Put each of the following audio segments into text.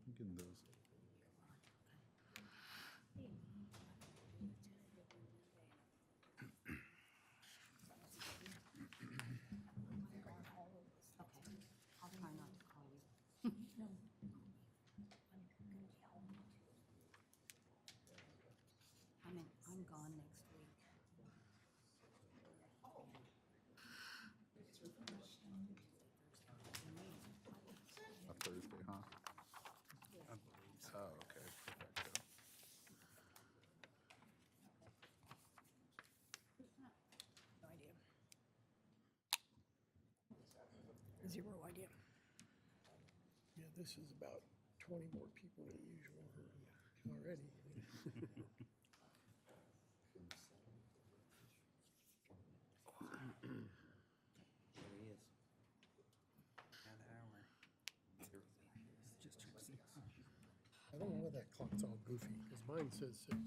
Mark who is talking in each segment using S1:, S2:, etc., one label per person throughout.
S1: Getting those.
S2: I'll try not to call you. I'm gone next week.
S1: A Thursday, huh? Oh, okay. Perfecto.
S3: No idea. Zero idea.
S4: Yeah, this is about 20 more people than usual already.
S5: There he is. An hour. Just took 6.
S4: I don't know why that clock's all goofy, because mine says 6.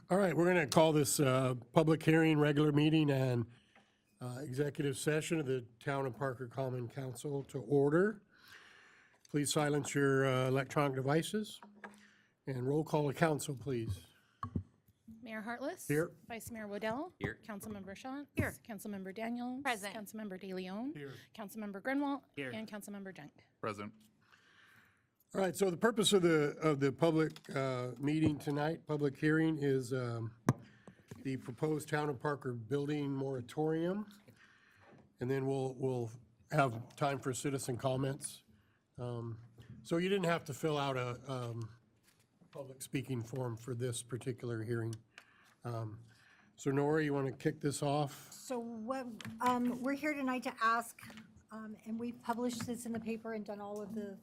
S4: All right, we're going to call this public hearing, regular meeting, and executive session of the Town of Parker Common Council to order. Please silence your electronic devices, and roll call of council, please.
S6: Mayor Hartless.
S4: Here.
S6: Vice Mayor Waddell.
S5: Here.
S6: Councilmember Shantz.
S2: Here.
S6: Councilmember Daniels.
S2: Present.
S6: Councilmember De Leon.
S4: Here.
S6: Councilmember Grinwald.
S5: Here.
S6: And Councilmember Junk.
S1: Present.
S4: All right, so the purpose of the public meeting tonight, public hearing, is the proposed Town of Parker building moratorium. And then we'll have time for citizen comments. So you didn't have to fill out a public speaking form for this particular hearing. So Nora, you want to kick this off?
S3: So what, we're here tonight to ask, and we've published this in the paper and done all of the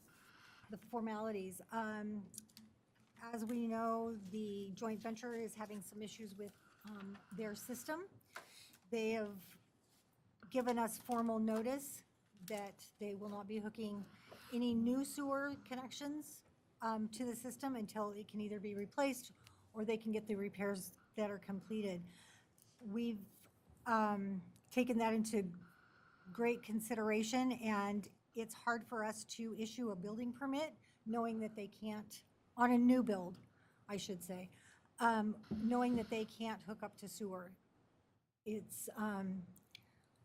S3: formalities. As we know, the joint venture is having some issues with their system. They have given us formal notice that they will not be hooking any new sewer connections to the system until it can either be replaced or they can get the repairs that are completed. We've taken that into great consideration, and it's hard for us to issue a building permit knowing that they can't, on a new build, I should say, knowing that they can't hook up to sewer. It's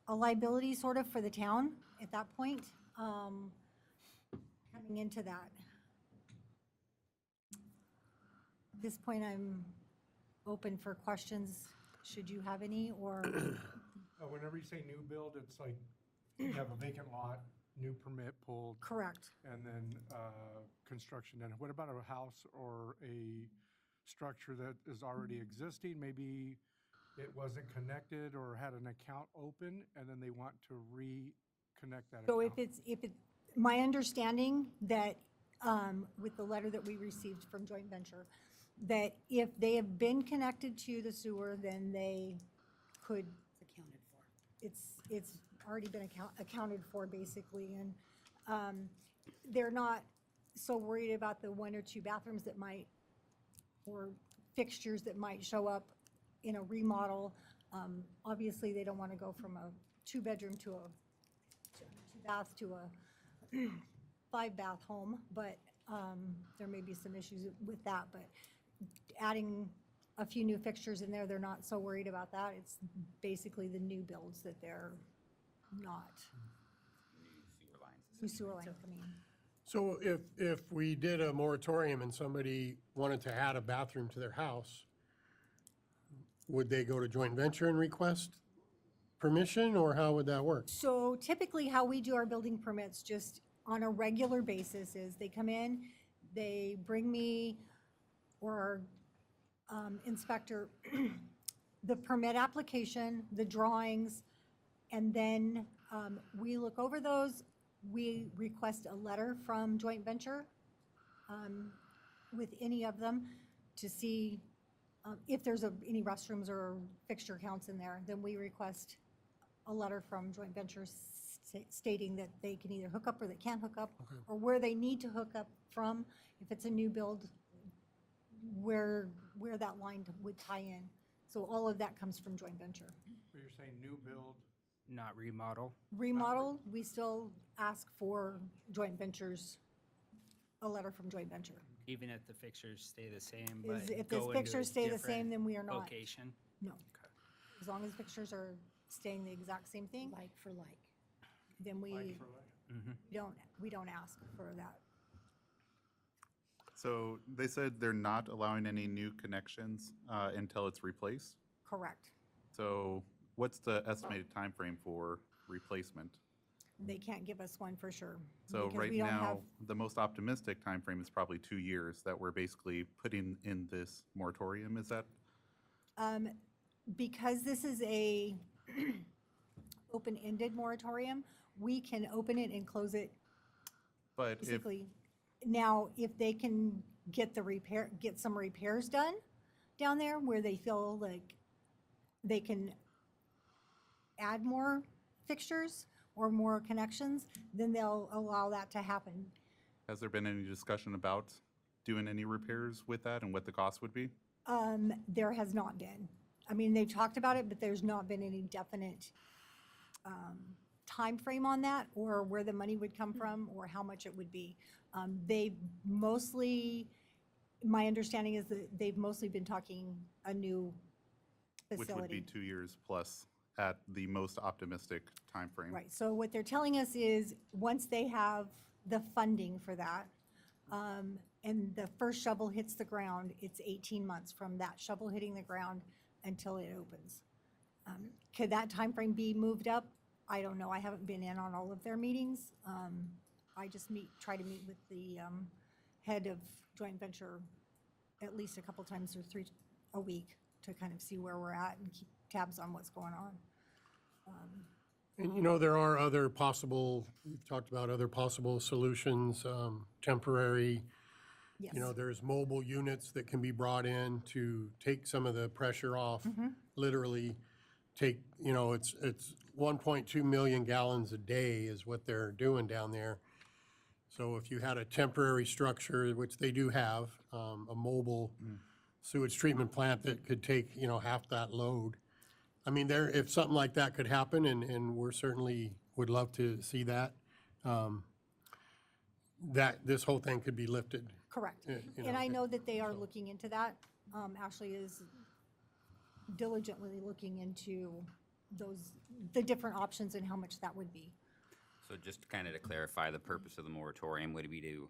S3: a liability sort of for the town at that point, coming into that. At this point, I'm open for questions, should you have any, or,
S7: Whenever you say new build, it's like you have a vacant lot, new permit pulled,
S3: correct.
S7: and then construction done. What about a house or a structure that is already existing? Maybe it wasn't connected or had an account open, and then they want to reconnect that
S3: So
S7: account.
S3: if it, my understanding that, with the letter that we received from joint venture, that if they have been connected to the sewer, then they could,
S2: It's accounted for.
S3: it's already been accounted for, basically, and they're not so worried about the 1 or 2 bathrooms that might, or fixtures that might show up in a remodel. Obviously, they don't want to go from a 2-bedroom to a 2-bath to a 5-bath home, but there may be some issues with that, but adding a few new fixtures in there, they're not so worried about that. It's basically the new builds that they're not. New sewer lines coming in.
S4: So if we did a moratorium and somebody wanted to add a bathroom to their house, would they go to joint venture and request permission, or how would that work?
S3: So typically, how we do our building permits, just on a regular basis, is they come in, they bring me or our inspector the permit application, the drawings, and then we look over those. We request a letter from joint venture with any of them to see if there's any restrooms or fixture counts in there. Then we request a letter from joint venture stating that they can either hook up or they can't hook up, or where they need to hook up from, if it's a new build, where that line would tie in. So all of that comes from joint venture.
S7: But you're saying new build,
S5: Not remodel?
S3: Remodel, we still ask for joint ventures, a letter from joint venture.
S5: Even if the fixtures stay the same, but
S3: Is if the
S5: go into
S3: fixtures
S5: a
S3: stay the
S5: different
S3: same, then we are not.
S5: location?
S3: No. As long as fixtures are staying the exact same thing,
S2: Like for like.
S3: then we
S5: Mhm.
S3: don't ask for that.
S1: So they said they're not allowing any new connections until it's replaced.
S3: Correct.
S1: So what's the estimated time frame for replacement?
S3: They can't give us one for sure.
S1: So
S3: because
S1: right
S3: we don't have-
S1: now, the most optimistic time frame is probably 2 years that we're basically putting in this moratorium, is that?
S3: Because this is a open-ended moratorium, we can open it and close it
S1: But if,
S3: basically. Now, if they can get some repairs done down there where they feel like they can add more fixtures or more connections, then they'll allow that to happen.
S1: has there been any discussion about doing any repairs with that and what the cost would be?
S3: There has not been. I mean, they've talked about it, but there's not been any definite time frame on that, or where the money would come from, or how much it would be. They mostly, my understanding is that they've mostly been talking a new
S1: Which would be
S3: facility.
S1: 2 years plus at the most optimistic time frame.
S3: Right, so what they're telling us is, once they have the funding for that, and the first shovel hits the ground, it's 18 months from that shovel hitting the ground until it opens. Could that time frame be moved up? I don't know, I haven't been in on all of their meetings. I just try to meet with the head of joint venture at least a couple times or 3 a week to kind of see where we're at and keep tabs on what's going on.
S4: And you know, there are other possible, we've talked about other possible solutions, temporary.
S3: Yes.
S4: You know, there's mobile units that can be brought in to take some of the pressure off.
S3: Mm-hmm.
S4: Literally take, you know, it's 1.2 million gallons a day is what they're doing down there. So if you had a temporary structure, which they do have, a mobile sewage treatment plant that could take, you know, half that load. I mean, if something like that could happen, and we're certainly would love to see that, that this whole thing could be lifted.
S3: Correct.
S4: you
S3: And
S4: know,
S3: I know that they are looking into that. Ashley is diligently looking into the different options and how much that would be.
S8: So just kind of to clarify, the purpose of the moratorium would be to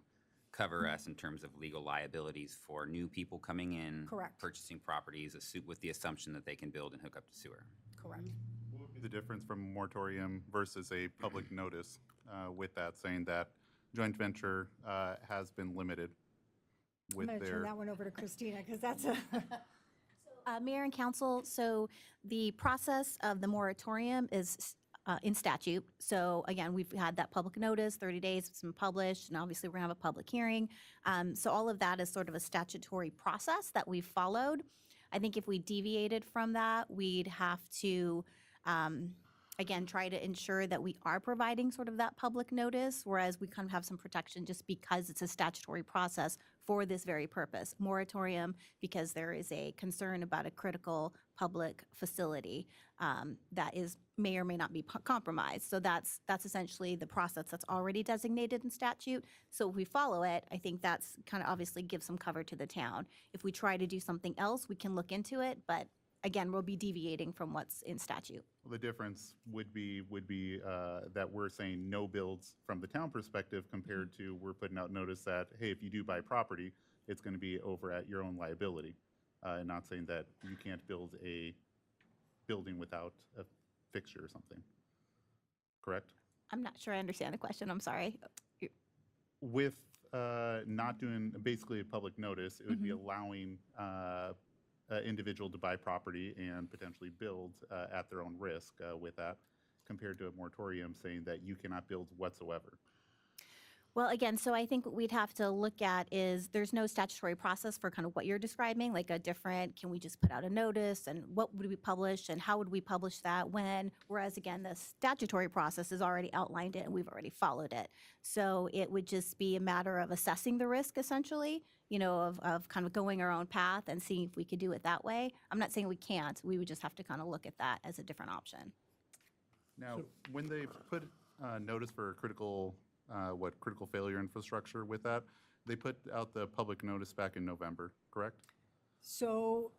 S8: cover us in terms of legal liabilities for new people coming in.
S3: Correct.
S8: Purchasing properties with the assumption that they can build and hook up to sewer.
S3: Correct.
S1: What would be the difference from a moratorium versus a public notice with that, saying that joint venture has been limited
S3: I'm
S1: with
S3: going to turn
S1: their,
S3: that one over to Christina, because that's a,
S9: Mayor and council, so the process of the moratorium is in statute. So again, we've had that public notice, 30 days, it's been published, and obviously we're gonna have a public hearing. So all of that is sort of a statutory process that we've followed. I think if we deviated from that, we'd have to, again, try to ensure that we are providing sort of that public notice, whereas we kind of have some protection just because it's a statutory process for this very purpose. Moratorium, because there is a concern about a critical public facility that may or may not be compromised. So that's essentially the process that's already designated in statute. So if we follow it, I think that's kind of obviously gives some cover to the town. If we try to do something else, we can look into it, but again, we'll be deviating from what's in statute.
S1: the difference would be that we're saying no builds from the town perspective compared to we're putting out notice that, hey, if you do buy property, it's going to be over at your own liability. And not saying that you can't build a building without a fixture or something. Correct?
S9: I'm not sure I understand the question, I'm sorry.
S1: With not doing basically a public notice, it would be allowing an individual to buy property and potentially build at their own risk with that, compared to a moratorium saying that you cannot build whatsoever.
S9: Well, again, so I think what we'd have to look at is there's no statutory process for kind of what you're describing, like can we just put out a notice and what would we publish and how would we publish that when, whereas again, the statutory process has already outlined it and we've already followed it. So it would just be a matter of assessing the risk essentially, you know, of kind of going our own path and seeing if we could do it that way. I'm not saying we can't, we would just have to kind of look at that as a different option.
S1: Now, when they put notice for critical, critical failure infrastructure with that, they put out the public notice back in November, correct?
S3: So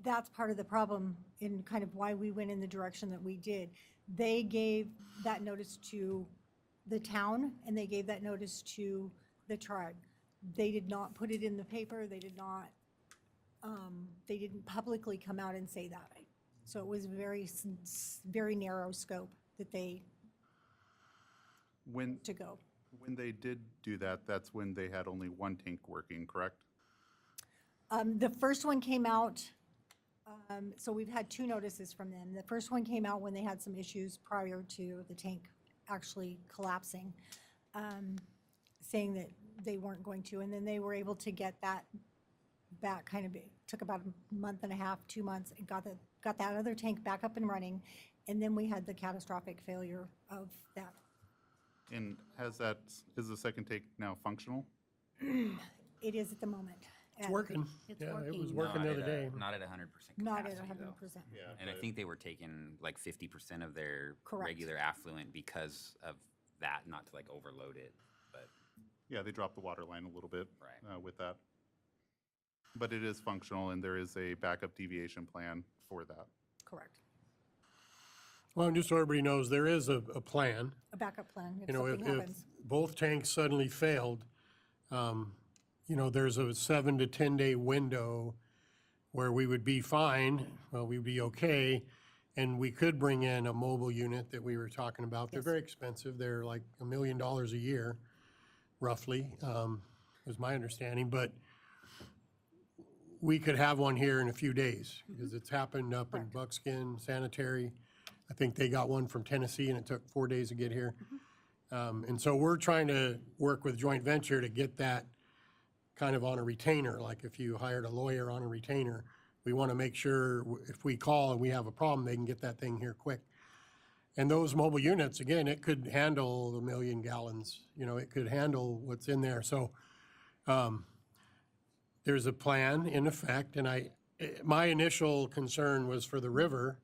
S3: that's part of the problem in kind of why we went in the direction that we did. They gave that notice to the town and they gave that notice to the tribe. They did not put it in the paper. They didn't publicly come out and say that. So it was very narrow scope that they
S1: When,
S3: to go.
S1: when they did do that, that's when they had only one tank working, correct?
S3: The first one came out, so we've had 2 notices from them. The first one came out when they had some issues prior to the tank actually collapsing, saying that they weren't going to, and then they were able to get that back, kind of, it took about a month and a half, 2 months, and got that other tank back up and running, and then we had the catastrophic failure of that.
S1: And is the second tank now functional?
S3: It is at the moment.
S4: It's working.
S3: It's
S4: Yeah, it
S3: working.
S4: was working the other day.
S8: Not at 100%
S3: Not
S8: capacity,
S3: at
S8: though.
S3: 100%.
S8: And I think they were taking like 50% of their
S3: Correct.
S8: regular affluent because of that, not to like overload it, but
S1: Yeah, they dropped the water line a little bit
S8: Right.
S1: with that. But it is functional, and there is a backup deviation plan for that.
S3: Correct.
S4: Well, and just so everybody knows, there is a plan.
S3: A backup plan if
S4: You know,
S3: something
S4: if
S3: happens.
S4: both tanks suddenly failed, you know, there's a 7 to 10 day window where we would be fine, well, we'd be okay, and we could bring in a mobile unit that we were talking about. They're
S3: Yes.
S4: very expensive. They're like $1 million a year, roughly, was my understanding. But we could have one here in a few days because it's happened up in
S3: Correct.
S4: Buckskin Sanitary. I think they got one from Tennessee and it took 4 days to get here. And so we're trying to work with joint venture to get that kind of on a retainer. Like if you hired a lawyer on a retainer, we want to make sure if we call and we have a problem, they can get that thing here quick. And those mobile units, again, it could handle 1 million gallons, you know, it could handle what's in there. So there's a plan in effect, and my initial concern was for the river.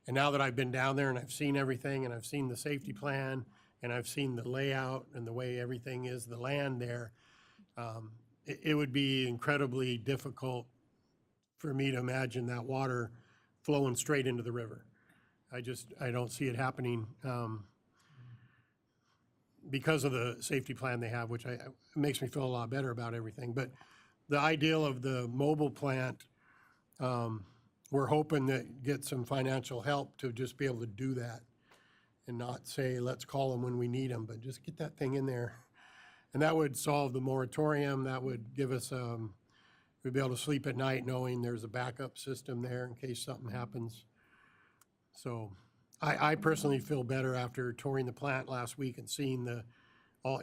S4: And now that I've been down there and I've seen everything and I've seen the safety plan and I've seen the layout and the way everything is, the land there, it would be incredibly difficult for me to imagine that water flowing straight into the river. I don't see it happening because of the safety plan they have, which makes me feel a lot better about everything. But the ideal of the mobile plant, we're hoping that get some financial help to just be able to do that and not say, let's call them when we need them, but just get that thing in there. And that would solve the moratorium. That would give us, we'd be able to sleep at night knowing there's a backup system there in case something happens. So I personally feel better after touring the plant last week and seeing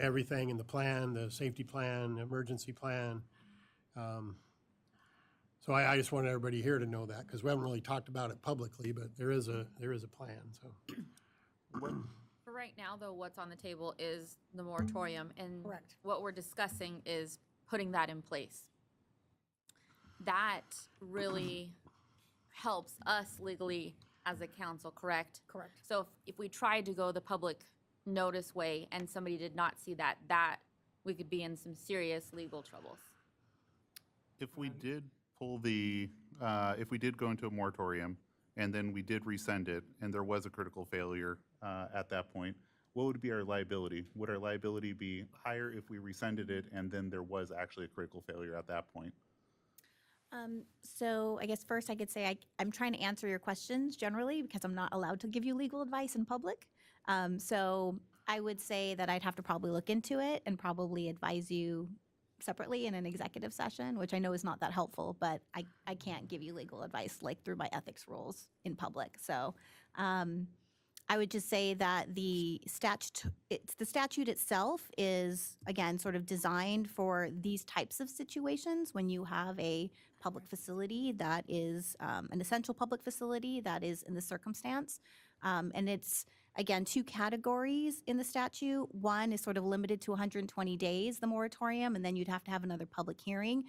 S4: everything in the plan, the safety plan, emergency plan. So I just want everybody here to know that, because we haven't really talked about it publicly, but there is a plan, so.
S2: For right now, though, what's on the table is the moratorium, and
S3: Correct.
S2: what we're discussing is putting that in place. That really helps us legally as a council, correct?
S3: Correct.
S2: So if we tried to go the public notice way and somebody did not see that, we could be in some serious legal troubles.
S1: If we did if we did go into a moratorium and then we did resend it and there was a critical failure at that point, what would be our liability? Would our liability be higher if we resended it and then there was actually a critical failure at that point?
S9: So I guess first I could say I'm trying to answer your questions generally because I'm not allowed to give you legal advice in public. So I would say that I'd have to probably look into it and probably advise you separately in an executive session, which I know is not that helpful, but I can't give you legal advice like through my ethics rules in public. So I would just say that the statute itself is, again, sort of designed for these types of situations when you have a public facility that is an essential public facility that is in the circumstance. And it's, again, 2 categories in the statute. One is sort of limited to 120 days, the moratorium, and then you'd have to have another public hearing.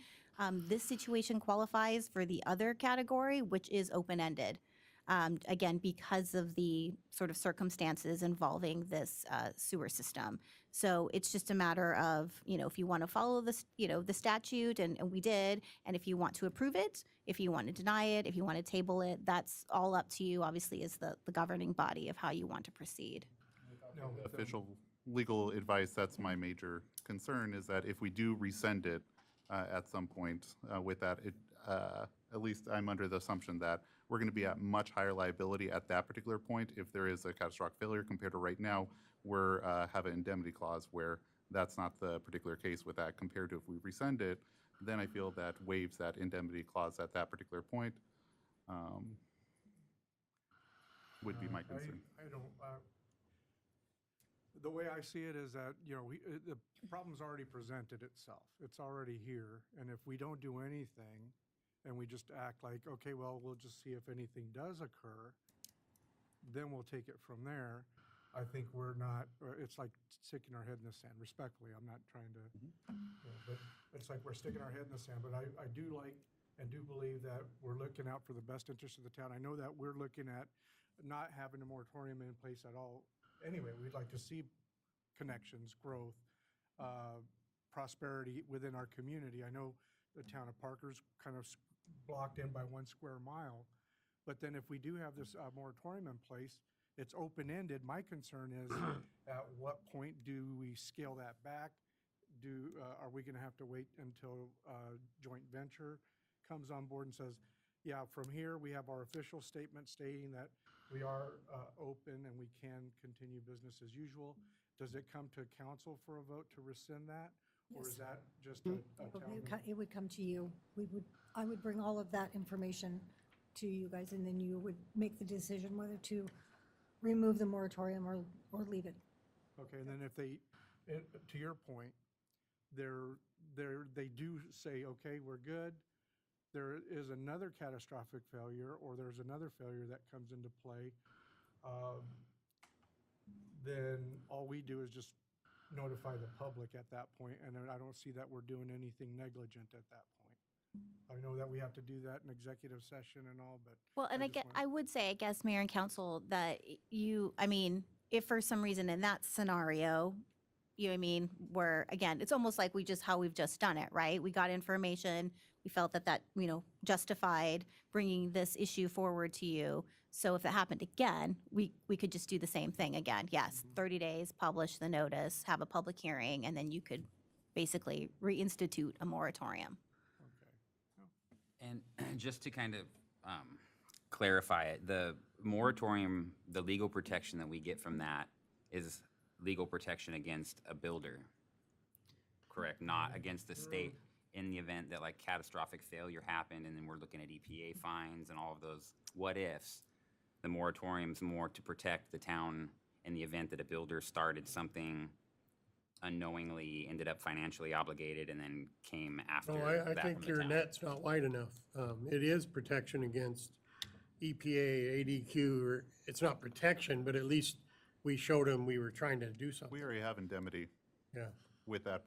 S9: This situation qualifies for the other category, which is open-ended. again, because of the sort of circumstances involving this sewer system. So it's just a matter of, if you want to follow this, the statute, and we did, and if you want to approve it, if you want to deny it, if you want to table it, that's all up to you, obviously, as the governing body of how you want to proceed.
S7: No,
S1: Official legal advice, that's my major concern, is that if we do rescind it at some point with that, at least I'm under the assumption that we're going to be at much higher liability at that particular point if there is a catastrophic failure compared to right now, we're have an indemnity clause where that's not the particular case with that compared to if we rescind it, then I feel that waives that indemnity clause at that particular point. Would be my concern.
S7: I don't, the way I see it is that, the problem's already presented itself. It's already here, and if we don't do anything, and we just act like, okay, well, we'll just see if anything does occur, then we'll take it from there. I think we're not, or it's like sticking our head in the sand, respectfully, I'm not trying to, but it's like we're sticking our head in the sand, but I do like and do believe that we're looking out for the best interest of the town. I know that we're looking at not having a moratorium in place at all. Anyway, we'd like to see connections, growth, prosperity within our community. I know the town of Parker's kind of blocked in by 1 square mile, but then if we do have this moratorium in place, it's open-ended. My concern is at what point do we scale that back? Are we going to have to wait until joint venture comes on board and says, yeah, from here we have our official statement stating that we are open and we can continue business as usual? Does it come to council for a vote to rescind that? Or is
S3: Yes.
S7: that just a town meeting?
S3: It would come to you. I would bring all of that information to you guys, and then you would make the decision whether to remove the moratorium or leave it.
S7: Okay, and then if they, to your point, they do say, okay, we're good. There is another catastrophic failure, or there's another failure that comes into play, then all we do is just notify the public at that point, and then I don't see that we're doing anything negligent at that point. I know that we have to do that in executive session and all, but.
S9: Well, and
S7: just
S9: I
S7: wanna-
S9: would say, I guess, Mayor and Council, that if for some reason in that scenario, you know what I mean, where, again, it's almost like how we've just done it, right? We got information, we felt that, justified bringing this issue forward to you. So if it happened again, we could just do the same thing again. Yes, 30 days, publish the notice, have a public hearing, and then you could basically reinstitute a moratorium.
S7: Okay.
S8: And just to kind of clarify it, the moratorium, the legal protection that we get from that is legal protection against a builder, correct? Not against the state in the event that like catastrophic failure happened and then we're looking at EPA fines and all of those what ifs. The moratorium's more to protect the town in the event that a builder started something unknowingly, ended up financially obligated, and then came after
S4: No, I
S8: that
S4: think
S8: from the
S4: your
S8: town.
S4: net's not wide enough. It is protection against EPA, ADQ, or it's not protection, but at least we showed them we were trying to do something.
S1: We already have indemnity
S4: Yeah.
S1: with that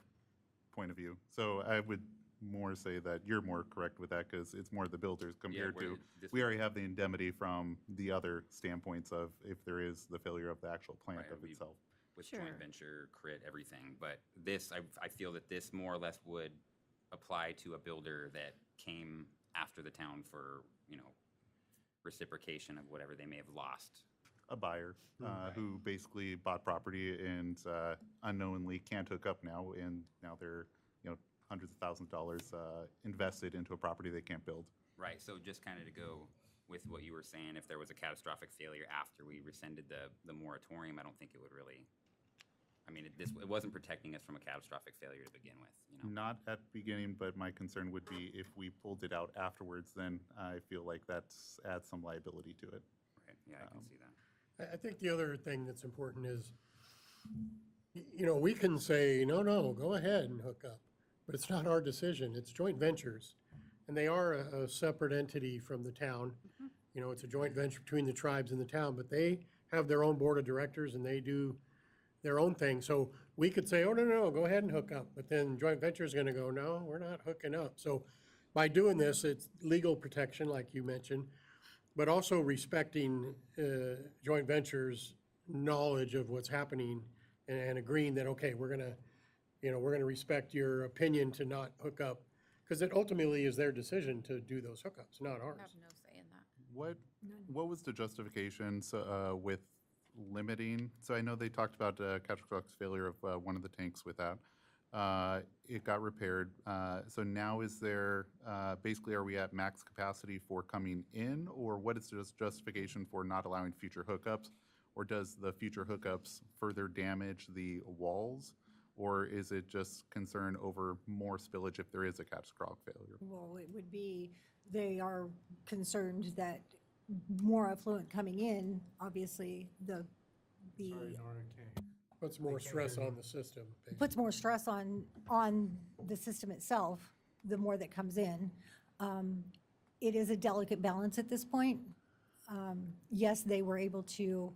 S1: point of view. So I would more say that you're more correct with that because it's more the builders compared
S8: where
S1: to,
S8: this
S1: we
S8: would-
S1: already have the indemnity from the other standpoints of if there is the failure of the actual plant
S8: Right,
S1: of
S8: we-
S1: itself.
S8: with
S9: Sure.
S8: joint venture, crit, everything. But this, I feel that this more or less would apply to a builder that came after the town for, reciprocation of whatever they may have lost.
S1: A buyer who basically bought property and unknowingly can't hook up now, and now they're, hundreds of thousands of dollars invested into a property they can't build.
S8: Right, so just kind of to go with what you were saying, if there was a catastrophic failure after we rescinded the moratorium, I don't think it would really, it wasn't protecting us from a catastrophic failure to begin with,
S1: Not at the beginning, but my concern would be if we pulled it out afterwards, then I feel like that adds some liability to it.
S8: Right, yeah, I can see that.
S4: I think the other thing that's important is, we can say, no, go ahead and hook up. But it's not our decision. It's joint ventures. And they are a separate entity from the town. It's a joint venture between the tribes and the town, but they have their own board of directors and they do their own thing. So we could say, oh, no, go ahead and hook up. But then joint venture is going to go, no, we're not hooking up. So by doing this, it's legal protection, like you mentioned. but also respecting joint ventures' knowledge of what's happening and agreeing that, okay, we're gonna respect your opinion to not hook up, because it ultimately is their decision to do those hookups, not
S2: I
S4: ours.
S2: have no say in that.
S1: What was the justification with limiting? So I know they talked about Catroc's failure of one of the tanks with that. It got repaired. So now is there, basically, are we at max capacity for coming in? Or what is the justification for not allowing future hookups? Or does the future hookups further damage the walls? Or is it just concern over more spillage if there is a catastrophic failure?
S3: Well, it would be, they are concerned that more affluent coming in, obviously, the,
S7: Sorry, Nora Kay.
S4: Puts more stress on the system. basically.
S3: puts more stress on the system itself, the more that comes in. It is a delicate balance at this point. Yes, they were able to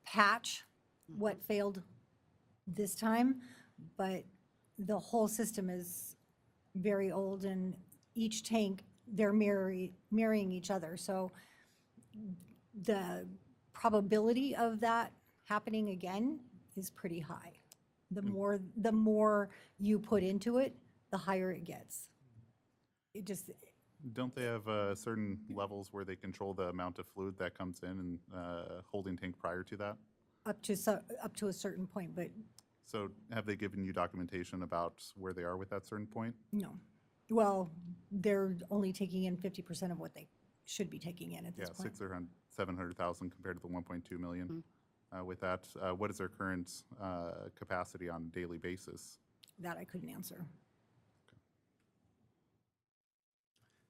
S3: patch what failed this time, but the whole system is very old, and each tank, they're mirroring each other. So the probability of that happening again is pretty high. The more you put into it, the higher it gets. It just,
S1: Don't they have certain levels where they control the amount of fluid that comes in and holding tank prior to that?
S3: up to a certain point, but
S1: So have they given you documentation about where they are with that certain point?
S3: no. Well, they're only taking in 50% of what they should be taking in at
S1: Yeah,
S3: this point.
S1: 600, 700,000 compared to the 1.2 million. With that, what is their current capacity on a daily basis?
S3: That I couldn't answer.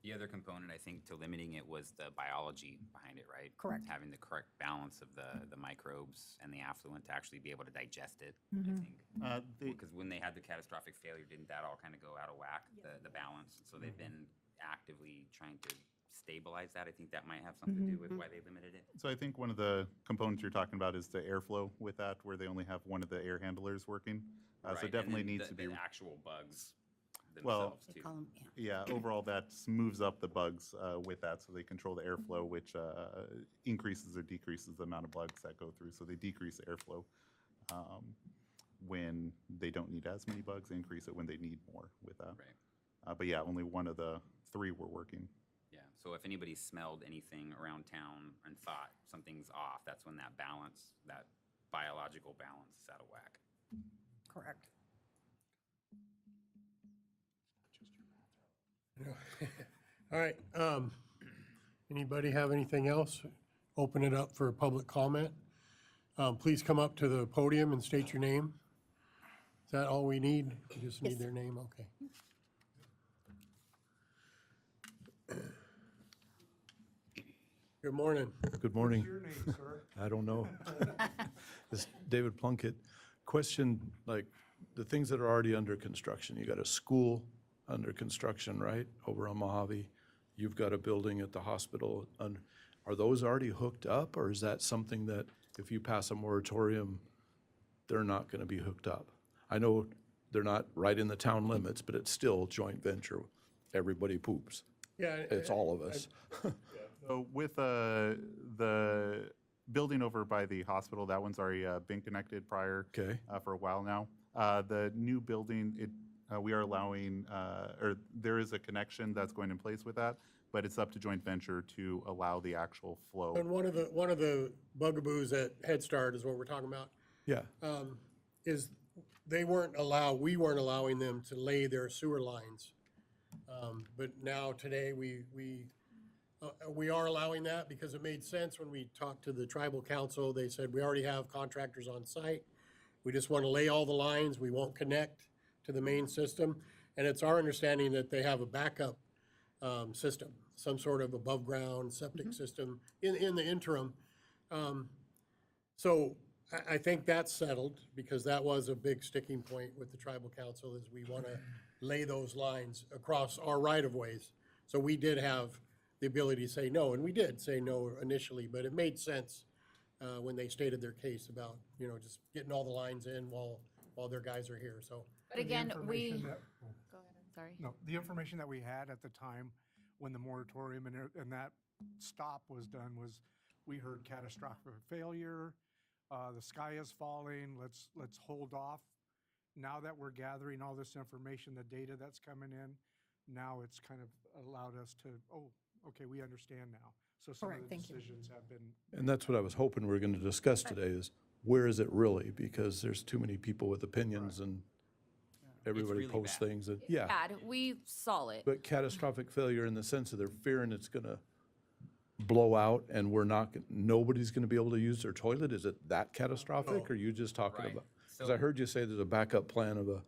S8: The other component, I think, to limiting it was the biology behind it, right?
S3: Correct.
S8: Having the correct balance of the microbes and the affluent to actually be able to digest it,
S3: Mm-hmm.
S8: I think. Because when they had the catastrophic failure, didn't that all kind of go out of whack, the balance? So they've been actively trying to stabilize that. I think that might have something to do with why they limited it.
S1: So I think one of the components you're talking about is the airflow with that, where they only have one of the air handlers working. So
S8: Right,
S1: it
S8: and
S1: definitely
S8: then
S1: needs to be,
S8: the actual bugs
S1: Well,
S8: themselves, too.
S1: yeah, overall that moves up the bugs with that. So they control the airflow, which increases or decreases the amount of bugs that go through. So they decrease the airflow when they don't need as many bugs, they increase it when they need more with that.
S8: Right.
S1: But yeah, only one of the three were working.
S8: Yeah, so if anybody smelled anything around town and thought something's off, that's when that balance, that biological balance is out of whack.
S3: Correct.
S4: All right, anybody have anything else? Open it up for public comment. Please come up to the podium and state your name. Is that all we need? We just need
S3: Yes.
S4: their name, okay. Good morning.
S10: Good morning.
S7: Your name, sir?
S10: I don't know. It's David Plunkett. Question, like, the things that are already under construction, you got a school under construction, right, over on Mojave? You've got a building at the hospital. Are those already hooked up, or is that something that if you pass a moratorium, they're not gonna be hooked up? I know they're not right in the town limits, but it's still joint venture. Everybody poops.
S4: Yeah.
S10: It's all of us.
S1: So with the building over by the hospital, that one's already been connected prior.
S10: Okay.
S1: For a while now. The new building, we are allowing, or there is a connection that's going in place with that, but it's up to joint venture to allow the actual flow.
S4: And one of the bugaboos at Head Start is what we're talking about,
S10: Yeah,
S4: is we weren't allowing them to lay their sewer lines. But now, today, we are allowing that because it made sense when we talked to the tribal council. They said, we already have contractors on site. We just want to lay all the lines. We won't connect to the main system. And it's our understanding that they have a backup system, some sort of above-ground septic system in the interim. So I think that's settled, because that was a big sticking point with the tribal council, is we want to lay those lines across our right-of-ways. So we did have the ability to say no, and we did say no initially, but it made sense when they stated their case about, just getting all the lines in while their guys are here, so.
S2: But again,
S7: The
S2: we,
S7: information
S2: go
S7: that-
S2: ahead, I'm sorry.
S7: No, the information that we had at the time when the moratorium and that stop was done was, we heard catastrophic failure, the sky is falling, let's hold off. Now that we're gathering all this information, the data that's coming in, now it's kind of allowed us to, oh, okay, we understand now. So some of
S3: Correct,
S7: the
S3: thank you.
S7: decisions have been,
S10: And that's what I was hoping we were going to discuss today is where is it really? Because there's too many people with opinions and everybody
S8: really
S10: posts
S8: bad.
S10: things that, yeah.
S2: Bad, we saw it.
S10: But catastrophic failure in the sense of they're fearing it's going to blow out and nobody's going to be able to use their toilet? Is it that catastrophic? Or are you just talking
S8: Right.
S10: about? Because I heard you say there's a backup plan of a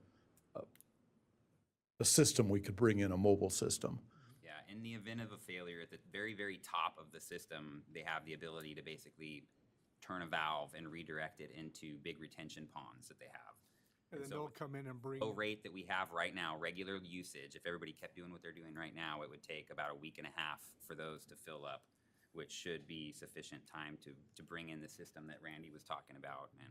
S10: system we could bring in, a mobile system.
S8: Yeah, in the event of a failure, at the very, very top of the system, they have the ability to basically turn a valve and redirect it into big retention ponds that they have.
S7: and then
S8: so
S7: they'll come in and bring.
S8: Low rate that we have right now, regular usage, if everybody kept doing what they're doing right now, it would take about a week and a half for those to fill up, which should be sufficient time to bring in the system that Randy was talking about. And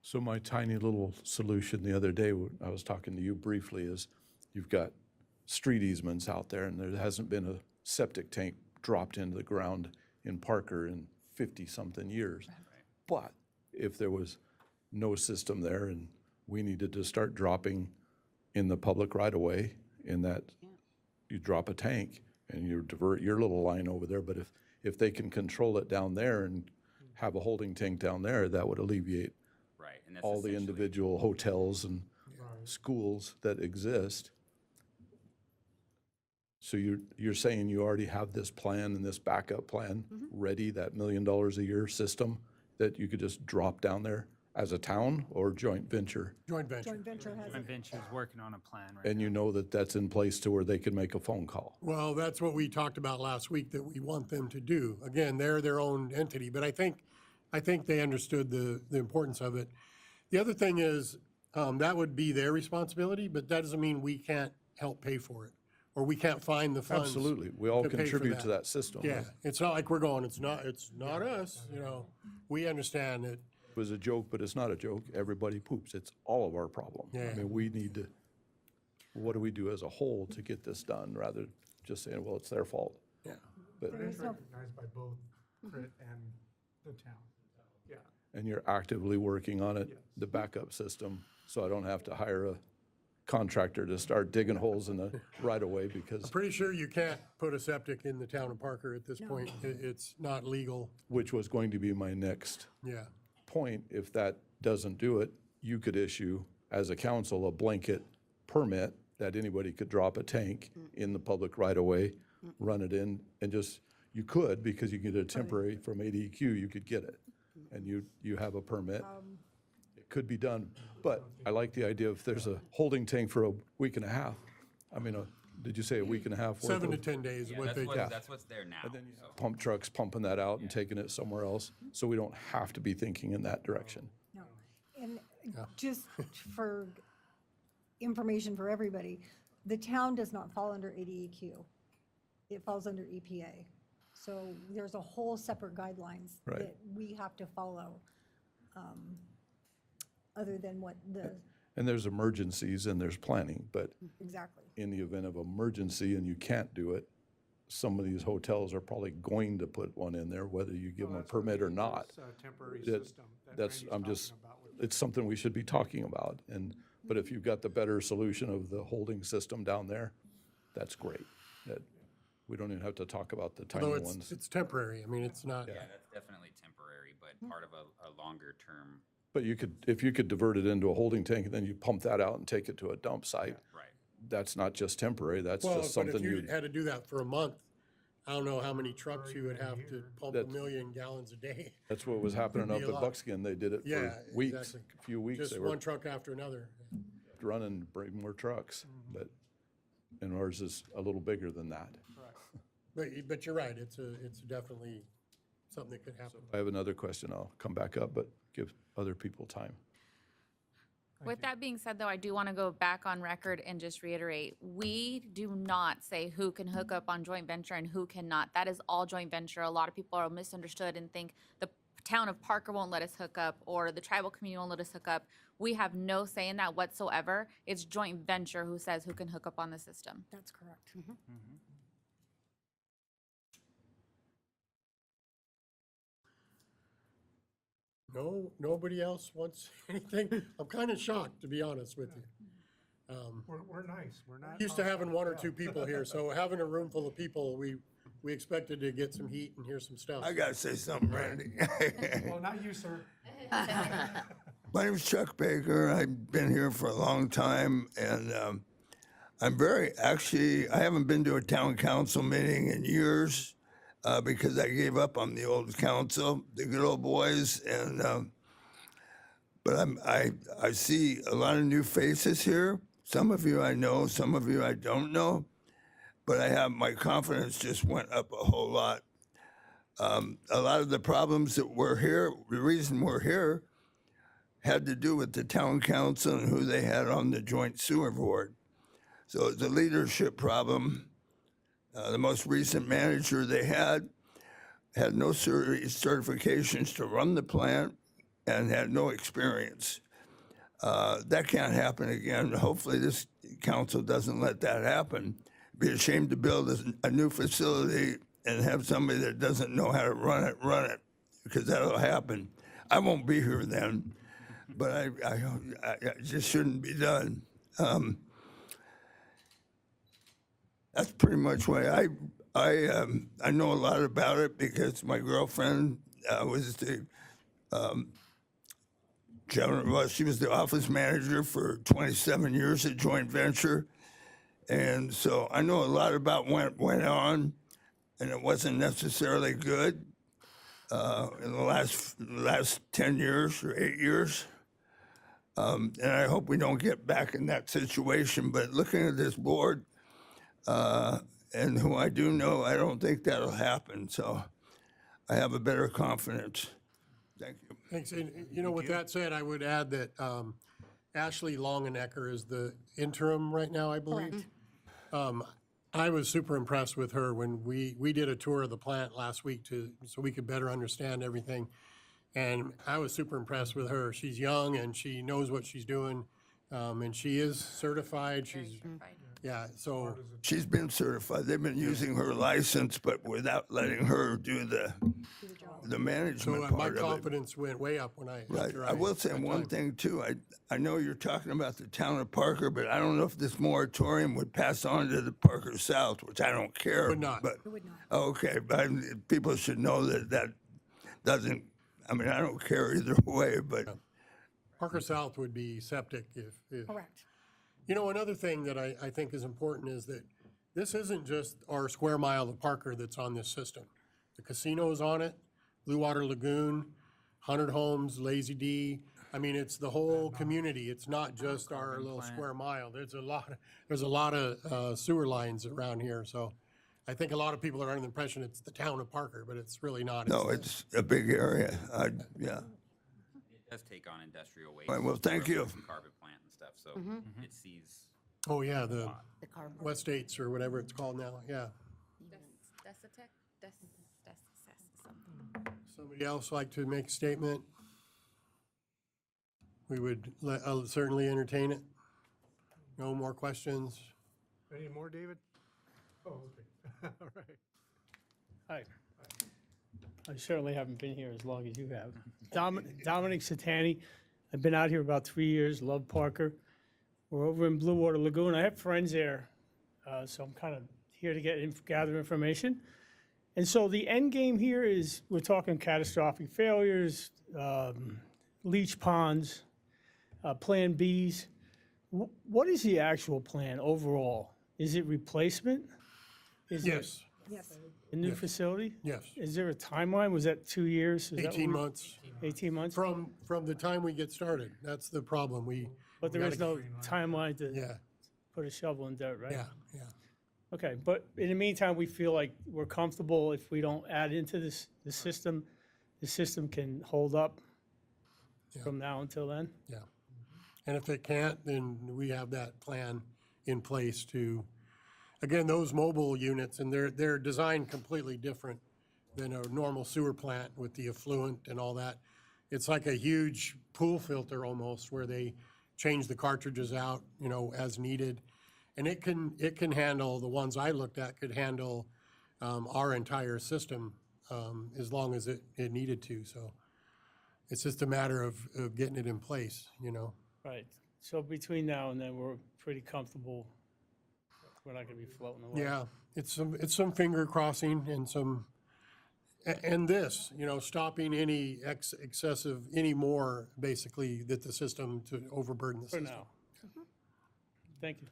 S10: So my tiny little solution the other day, I was talking to you briefly, is you've got street easements out there and there hasn't been a septic tank dropped into the ground in Parker in 50-something years. But if there was no system there and we needed to start dropping in the public right-of-way in that you drop a tank and you divert your little line over there, but if they can control it down there and have a holding tank down there, that would alleviate
S8: right, and that's
S10: all the
S8: essentially-
S10: individual hotels and schools that exist. So you're saying you already have this plan and this backup plan ready, that $1 million a year system that you could just drop down there as a town or joint venture?
S4: Joint venture.
S3: Joint venture has
S5: Joint
S3: it.
S5: Venture's working on a plan right
S10: And you know that that's in place to where they can make a phone call?
S4: Well, that's what we talked about last week, that we want them to do. Again, they're their own entity, but I think they understood the importance of it. The other thing is, that would be their responsibility, but that doesn't mean we can't help pay for it, or we can't find the funds.
S10: Absolutely. We all
S4: to pay for
S10: contribute to that system.
S4: Yeah, it's not like we're going, it's not us, you know. We understand that,
S10: It was a joke, but it's not a joke. Everybody poops. It's all of our problem.
S4: Yeah.
S10: I mean, we need to, what do we do as a whole to get this done, rather than just saying, well, it's their fault?
S4: yeah.
S10: But,
S7: But it's recognized by both Crit and the town. Yeah.
S10: and you're actively working on it,
S7: Yes.
S10: the backup system, so I don't have to hire a contractor to start digging holes in the right of way because,
S4: Pretty sure you can't put a septic in the town of Parker at this point. It's not legal.
S10: which was going to be my next
S4: Yeah.
S10: point. If that doesn't do it, you could issue, as a council, a blanket permit that anybody could drop a tank in the public right-of-way, run it in, and just, you could, because you get a temporary from ADEQ, you could get it. And you have a permit. It could be done, but I like the idea if there's a holding tank for a week and a half. I mean, did you say a week and a half worth
S4: 7 to
S10: of
S4: 10 days is
S8: Yeah,
S4: what they do.
S8: that's what's there now. so.
S10: pump trucks pumping that out and taking it somewhere else? So we don't have to be thinking in that direction.
S3: No. And just for information for everybody, the town does not fall under ADEQ. It falls under EPA. So there's a whole separate guidelines
S10: Right.
S3: that we have to follow, other than what the,
S10: And there's emergencies and there's planning, but
S3: exactly.
S10: in the event of emergency and you can't do it, some of these hotels are probably going to put one in there, whether you give them a
S7: That's what
S10: permit or
S7: we-
S10: not.
S7: this, temporary
S10: That-
S7: system that
S10: That's,
S7: Randy's
S10: I'm
S7: talking
S10: just,
S7: about with-
S10: it's something we should be talking about. But if you've got the better solution of the holding system down there, that's great. That, we don't even have to talk about the tiny
S4: Although
S10: ones.
S4: it's temporary. I mean, it's not,
S8: Yeah, that's definitely temporary, but part of a longer term,
S10: But you could, if you could divert it into a holding tank and then you pump that out and take it to a dump site,
S8: right.
S10: that's not just temporary, that's
S4: well,
S10: just
S4: but if
S10: something
S4: you
S10: you,
S4: had to do that for a month, I don't know how many trucks you would have to pump a
S10: That's-
S4: 1,000,000 gallons a day.
S10: that's what was happening
S4: be
S10: up
S4: a
S10: at
S4: lot.
S10: Buckskin. They did it
S4: Yeah,
S10: for weeks,
S4: exactly.
S10: a few weeks.
S4: Just
S10: They were
S4: one truck after another.
S10: running, bring more trucks, but, and ours is a little bigger than that.
S4: But you're right, it's definitely something that could happen.
S10: I have another question, I'll come back up, but give other people time.
S2: With that being said, though, I do want to go back on record and just reiterate, we do not say who can hook up on joint venture and who cannot. That is all joint venture. A lot of people are misunderstood and think the town of Parker won't let us hook up or the tribal community won't let us hook up. We have no say in that whatsoever. It's joint venture who says who can hook up on the system.
S3: That's correct.
S4: No, nobody else wants anything? I'm kind of shocked, to be honest with you.
S7: We're nice, we're not.
S4: Used to having one or
S7: hostile.
S4: two people here, so having a room full of people, we expected to get some heat and hear some stuff.
S11: I gotta say something, Randy.
S7: Well, not you, sir.
S11: My name's Chuck Baker. I've been here for a long time, and I haven't been to a town council meeting in years because I gave up on the old council, the good old boys, and but I see a lot of new faces here. Some of you I know, some of you I don't know, but my confidence just went up a whole lot. A lot of the problems that we're here, the reason we're here, had to do with the town council and who they had on the joint sewer board. So it's a leadership problem. The most recent manager they had no certifications to run the plant and had no experience. That can't happen again. Hopefully this council doesn't let that happen. It'd be a shame to build a new facility and have somebody that doesn't know how to run it, because that'll happen. I won't be here then, but I it just shouldn't be done. That's pretty much why I know a lot about it, because my girlfriend was the she was the office manager for 27 years at Joint Venture, and so I know a lot about what went on, and it wasn't necessarily good in the last 10 years or 8 years. And I hope we don't get back in that situation. But looking at this board and who I do know, I don't think that'll happen. So I have a better confidence. Thank you.
S4: Thanks. And, with that said, I would add that Ashley Longenecker is the interim right now, I believe. I was super impressed with her when we did a tour of the plant last week so we could better understand everything. And I was super impressed with her. She's young and she knows what she's doing. And she is certified. Yeah, so
S11: She's been certified. They've been using her license, but without letting her do the management
S4: my
S11: part of it.
S4: confidence went way up when
S11: Right.
S4: after
S11: I will say one thing too. I know you're talking about the town of Parker, but I don't know if this moratorium would pass on to the Parker South, which I don't care.
S4: Would not.
S11: But,
S3: It would not.
S11: okay, but people should know that doesn't. I mean, I don't care either way, but
S4: Parker South would be septic if.
S3: Correct.
S4: Another thing that I think is important is that this isn't just our square mile of Parker that's on this system. The casino's on it, Blue Water Lagoon, 100 Homes, Lazy D. I mean, it's the whole community. It's not just our little square mile. There's a lot of sewer lines around here. So I think a lot of people are under the impression it's the town of Parker, but it's really not.
S11: no, it's a big area. Yeah.
S8: It does take on industrial waste.
S11: Right, well, thank you.
S8: From carbon plant and stuff, so it sees.
S4: Oh, yeah, the West States or whatever it's called now, yeah. Somebody else like to make a statement? We would certainly entertain it. No more questions?
S7: Any more, David? Oh, okay. All right.
S12: Hi. I certainly haven't been here as long as you have. Dominic Satani. I've been out here about 3 years, love Parker. We're over in Blue Water Lagoon. I have friends there, so I'm kind of here to gather information. And so the end game here is we're talking catastrophic failures, leach ponds, Plan Bs. What is the actual plan overall? Is it replacement? Is it
S4: Yes,
S3: Yes.
S12: a new facility?
S4: yes.
S12: Is there a timeline? Was that 2 years? Is that
S4: 18
S12: what-
S4: months
S12: 18 months?
S4: from the time we get started. That's the problem.
S12: But there is no timeline to
S4: Yeah,
S12: put a shovel in dirt, right?
S4: yeah.
S12: Okay, but in the meantime, we feel like we're comfortable if we don't add into the system can hold up
S4: Yeah.
S12: from now until then?
S4: Yeah. And if it can't, then we have that plan in place to, again, those mobile units, and they're designed completely different than a normal sewer plant with the effluent and all that. It's like a huge pool filter almost, where they change the cartridges out, as needed. And it can handle, the ones I looked at could handle our entire system as long as it needed to. So It's just a matter of getting it in place, you know?
S12: Right. So between now and then, we're pretty comfortable. We're not gonna be floating away.
S4: Yeah, it's some finger crossing and some, and this, you know, stopping any excessive, any more, basically, that the system to overburden the
S12: For
S4: system.
S12: now. Thank you.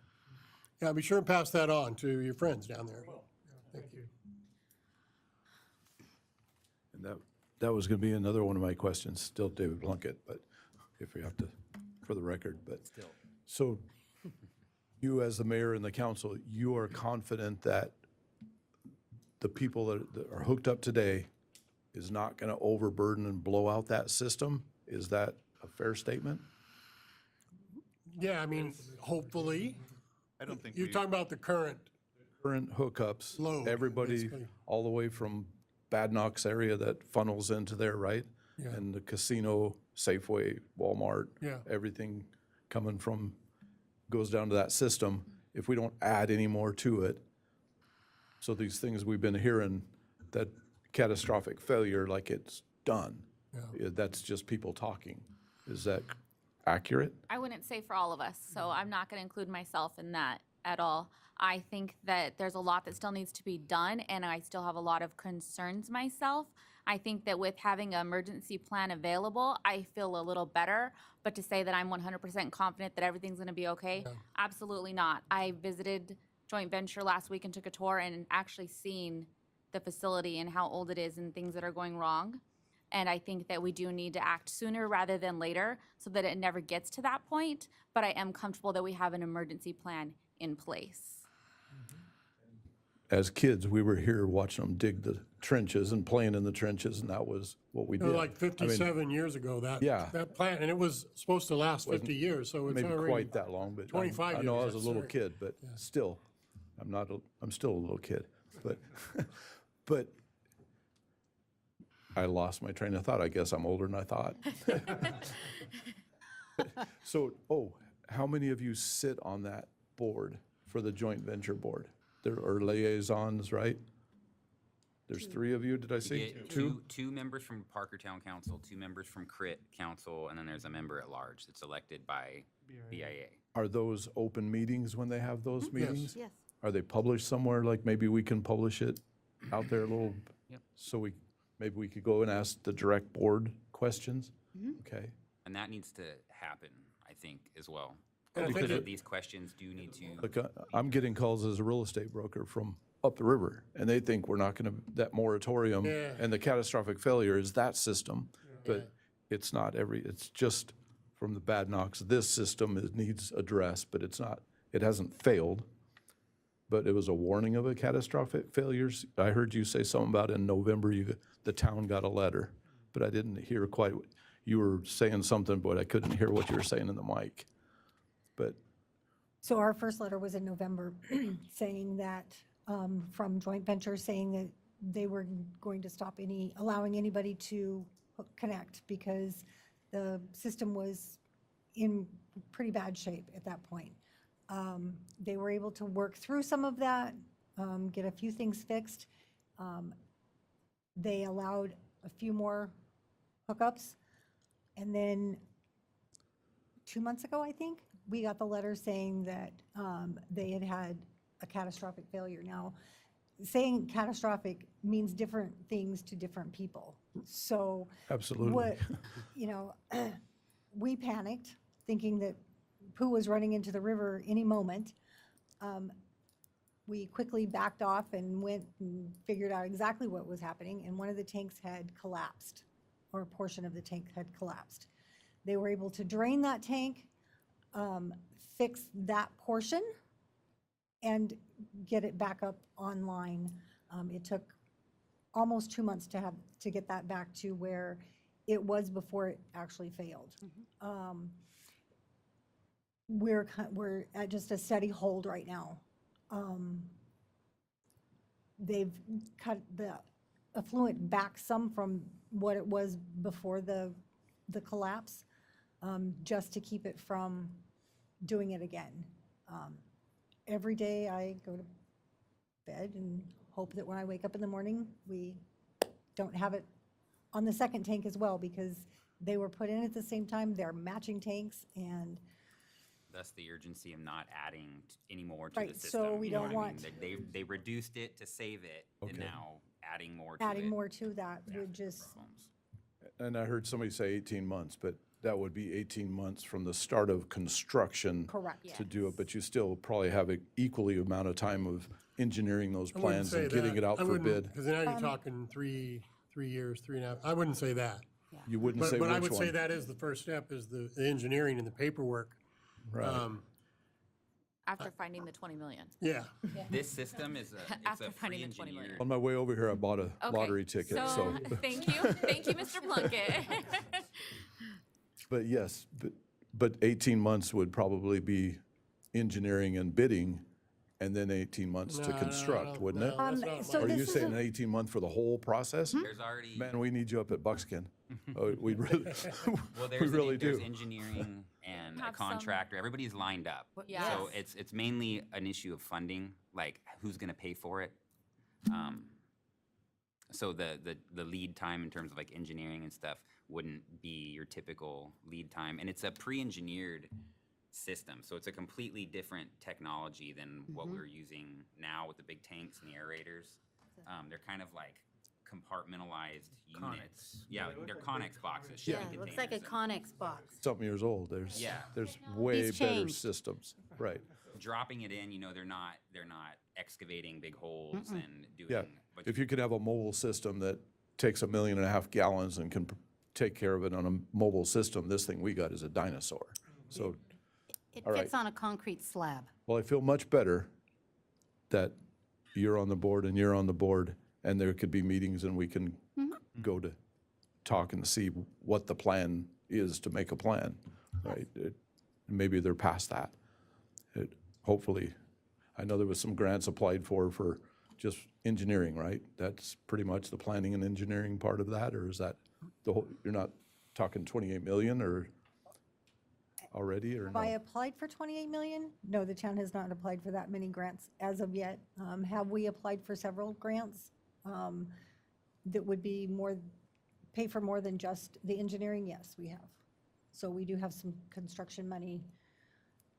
S4: Yeah, be sure and pass that on to your friends down there.
S7: Thank you.
S10: And that was going to be another one of my questions, still David Plunkett, but if we have to, for the record, but. So you as the mayor and the council, you are confident that the people that are hooked up today is not going to overburden and blow out that system? Is that a fair statement?
S4: Yeah, I mean, hopefully.
S1: I don't think
S4: You're
S1: we-
S4: talking about the current,
S10: Current hookups,
S4: Load,
S10: everybody,
S4: basically.
S10: all the way from Bad Knocks area that funnels into there, right?
S4: Yeah.
S10: And the casino, Safeway, Walmart,
S4: Yeah.
S10: everything coming from, goes down to that system. If we don't add any more to it, so these things we've been hearing, that catastrophic failure, like it's done.
S4: Yeah.
S10: That's just people talking. Is that accurate?
S2: I wouldn't say for all of us, so I'm not going to include myself in that at all. I think that there's a lot that still needs to be done, and I still have a lot of concerns myself. I think that with having an emergency plan available, I feel a little better. But to say that I'm 100% confident that everything's going to be okay, absolutely not. I visited joint venture last week and took a tour and actually seen the facility and how old it is and things that are going wrong. And I think that we do need to act sooner rather than later so that it never gets to that point. But I am comfortable that we have an emergency plan in place.
S10: As kids, we were here watching them dig the trenches and playing in the trenches, and that was what we
S4: you know,
S10: did.
S4: like
S10: I mean,
S4: 57 years ago,
S10: Yeah.
S4: that plant, and it was supposed to last 50 years, so it's
S10: Maybe
S4: already.
S10: quite that long, but
S4: 25
S10: I know I
S4: years,
S10: was a little
S4: sorry.
S10: kid, but still, I'm still a little kid, but, but I lost my train of thought. I guess I'm older than I thought. So, how many of you sit on that board for the joint venture board? There are liaisons, right? There's 3 of you, did I
S8: You
S10: say?
S8: get two members from Parker Town Council, 2 members from Crit Council, and then there's a member at large that's elected by BIA.
S10: Are those open meetings when they have those meetings?
S9: Yes.
S10: Are they published somewhere? Like maybe we can publish it out there a little?
S8: Yep.
S10: So maybe we could go and ask the direct board questions? Okay.
S8: And that needs to happen, I think, as well.
S4: And I think
S8: Because
S4: that-
S8: these questions do need to.
S10: Look, I'm getting calls as a real estate broker from up the river, and they think we're not gonna, that moratorium
S4: Yeah.
S10: and the catastrophic failure is that system. But it's not it's just from the Bad Knocks, this system needs addressed, but it's not, it hasn't failed. But it was a warning of a catastrophic failures. I heard you say something about in November, the town got a letter, but I didn't hear quite, you were saying something, but I couldn't hear what you were saying in the mic. But
S3: So our first letter was in November saying that, from joint venture, saying that they were going to stop allowing anybody to connect because the system was in pretty bad shape at that point. They were able to work through some of that, get a few things fixed. They allowed a few more hookups. And then 2 months ago, I think, we got the letter saying that they had a catastrophic failure. Now, saying catastrophic means different things to different people. So
S10: absolutely.
S3: what, we panicked, thinking that poo was running into the river any moment. We quickly backed off and went and figured out exactly what was happening, and one of the tanks had collapsed, or a portion of the tank had collapsed. They were able to drain that tank, fix that portion, and get it back up online. It took almost 2 months to get that back to where it was before it actually failed. We're at just a steady hold right now. They've cut the effluent back some from what it was before the collapse, just to keep it from doing it again. Every day I go to bed and hope that when I wake up in the morning, we don't have it on the second tank as well, because They were put in at the same time, they're matching tanks, and
S8: Thus the urgency of not adding any more to the
S3: Right,
S8: system.
S3: so we
S8: you know
S3: don't
S8: what I mean?
S3: want-
S8: They reduced it to save it, and
S10: Okay.
S8: now adding more to it.
S3: adding more to that would just,
S8: Problems.
S10: And I heard somebody say 18 months, but that would be 18 months from the start of construction.
S3: correct.
S10: To do it, but you still probably have an equally amount of time of engineering those
S4: I wouldn't
S10: plans
S4: say
S10: and getting
S4: that.
S10: it out
S4: I
S10: for
S4: wouldn't,
S10: bid.
S4: because now you're talking 3 years, 3.5. I wouldn't say that.
S10: You wouldn't say
S4: But I
S10: which
S4: would say
S10: one.
S4: that is the first step, is the engineering and the paperwork.
S10: Right.
S2: After finding the 20 million.
S4: Yeah.
S8: This system is it's
S2: After
S8: a
S2: finding the 20
S8: pre-engineered.
S10: On my way over here, I bought a
S2: Okay,
S10: lottery ticket, so.
S2: Thank you, Mr. Plunkett.
S10: But yes, but 18 months would probably be engineering and bidding, and then 18 months to
S4: No,
S10: construct, wouldn't it?
S4: no, that's not
S3: so
S10: Are you
S3: this is
S10: saying
S3: a-
S10: an 18 month for the whole process?
S8: There's already
S10: Man, we need you up at Buckskin. We really,
S8: well,
S10: we
S8: there's
S10: really
S8: there's
S10: do.
S8: engineering and a
S2: Have some-
S8: contractor. Everybody's lined up.
S2: Yes.
S8: So it's mainly an issue of funding, like who's going to pay for it. So the lead time in terms of like engineering and stuff wouldn't be your typical lead time, and it's a pre-engineered system, so it's a completely different technology than what we're using now with the big tanks and the aerators. They're kind of like compartmentalized units. Yeah, they're Connex boxes,
S9: Yeah,
S8: shipping
S9: it looks like a
S8: containers.
S9: Connex box.
S10: Something years old, there's,
S8: Yeah.
S10: there's way
S9: These
S10: better
S9: changed.
S10: systems, right.
S8: Dropping it in, they're not excavating big holes and doing.
S10: Yeah,
S8: but
S10: if you could have a mobile system that takes 1.5 million gallons and can take care of it on a mobile system, this thing we got is a dinosaur. So,
S9: It
S10: All right.
S9: fits on a concrete slab.
S10: well, I feel much better that you're on the board and you're on the board, and there could be meetings and we can go to talk and see what the plan is to make a plan, right? Maybe they're past that. Hopefully, I know there was some grants applied for just engineering, right? That's pretty much the planning and engineering part of that, or is that the whole, you're not talking 28 million or already, or
S3: Have I
S10: no?
S3: applied for 28 million? No, the town has not applied for that many grants as of yet. Have we applied for several grants that would be pay for more than just the engineering? Yes, we have. So we do have some construction money.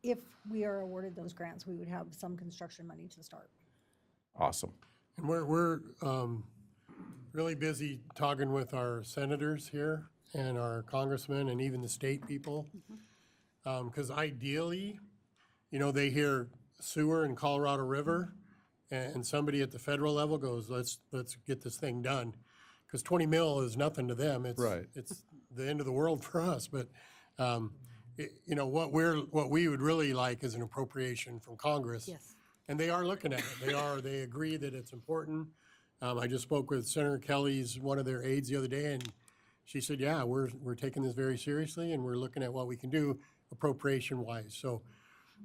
S3: If we are awarded those grants, we would have some construction money to start.
S10: Awesome.
S4: And we're really busy talking with our senators here and our congressmen and even the state people. Because ideally, they hear sewer in Colorado River, and somebody at the federal level goes, let's get this thing done. Because 20 mil is nothing to them.
S10: Right.
S4: It's the end of the world for us. But what we would really like is an appropriation from Congress.
S9: Yes.
S4: And they are looking at it. They agree that it's important. I just spoke with Senator Kelly's, one of their aides the other day, and she said, yeah, we're taking this very seriously and we're looking at what we can do appropriation wise. So,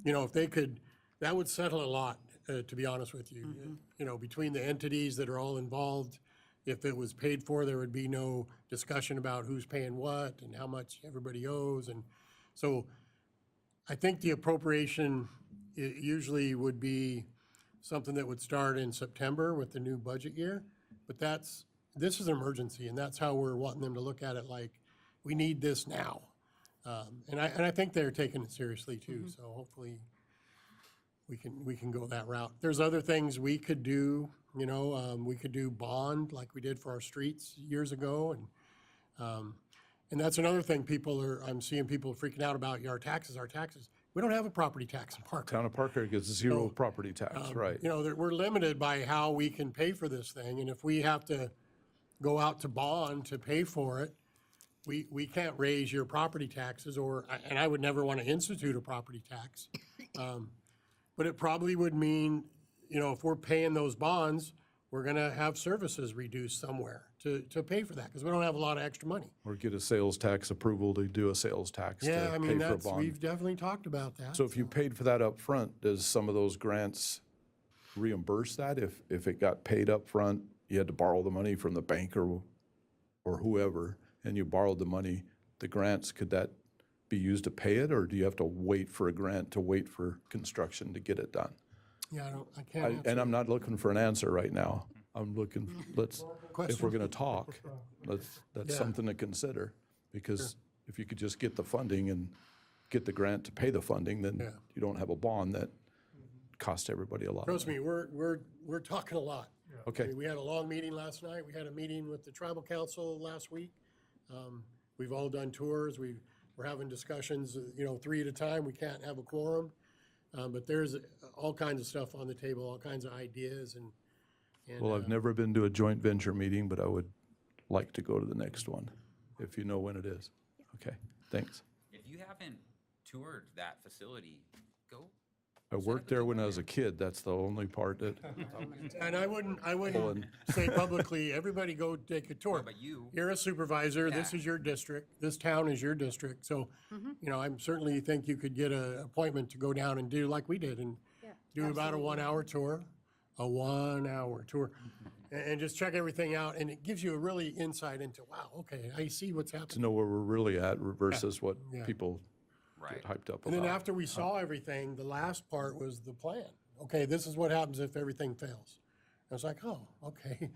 S4: if they could, that would settle a lot, to be honest with you. Between the entities that are all involved, if it was paid for, there would be no discussion about who's paying what and how much everybody owes. And so I think the appropriation usually would be something that would start in September with the new budget year. But this is an emergency, and that's how we're wanting them to look at it, like, we need this now. And I think they're taking it seriously too, so hopefully we can go that route. There's other things we could do, we could do bond like we did for our streets years ago, and that's another thing I'm seeing people freaking out about, our taxes. We don't have a property tax in Parker.
S10: Town of Parker gets zero property tax, right?
S4: We're limited by how we can pay for this thing, and if we have to go out to bond to pay for it, we can't raise your property taxes, and I would never want to institute a property tax. But it probably would mean, if we're paying those bonds, we're gonna have services reduced somewhere to pay for that, because we don't have a lot of extra money.
S10: Or get a sales tax approval to do a sales tax to
S4: Yeah, I
S10: pay
S4: mean,
S10: for a bond.
S4: we've definitely talked about that.
S10: So if you paid for that up front, does some of those grants reimburse that? If it got paid up front, you had to borrow the money from the bank or whoever, and you borrowed the money, the grants, could that be used to pay it, or do you have to wait for a grant to wait for construction to get it done?
S4: Yeah, I can't answer.
S10: And I'm not looking for an answer right now. I'm looking, if we're gonna talk, that's
S4: Yeah.
S10: something to consider. Because if you could just get the funding and get the grant to pay the funding, then
S4: Yeah.
S10: you don't have a bond that costs everybody a lot. of
S4: Trust
S10: money.
S4: me, we're talking a lot. I
S10: Okay,
S4: mean, we had a long meeting last night. We had a meeting with the tribal council last week. We've all done tours. We're having discussions, 3 at a time. We can't have a quorum. But there's all kinds of stuff on the table, all kinds of ideas and.
S10: well, I've never been to a joint venture meeting, but I would like to go to the next one, if you know when it is. Okay, thanks.
S8: If you haven't toured that facility, go.
S10: I worked there when I was a kid, that's the only part that,
S4: And I wouldn't say publicly, everybody go take a tour.
S8: But you,
S4: You're a supervisor, this
S8: Yeah.
S4: is your district, this town is your district, so, I certainly think you could get an appointment to go down and do like we did and do about a 1-hour tour, and just check everything out, and it gives you a really insight into, wow, okay, I see what's
S10: to
S4: happening.
S10: know where we're really at versus what
S4: Yeah.
S10: people
S8: right.
S10: get hyped up
S4: And then
S10: about.
S4: after we saw everything, the last part was the plan. Okay, this is what happens if everything fails. I was like, oh, okay.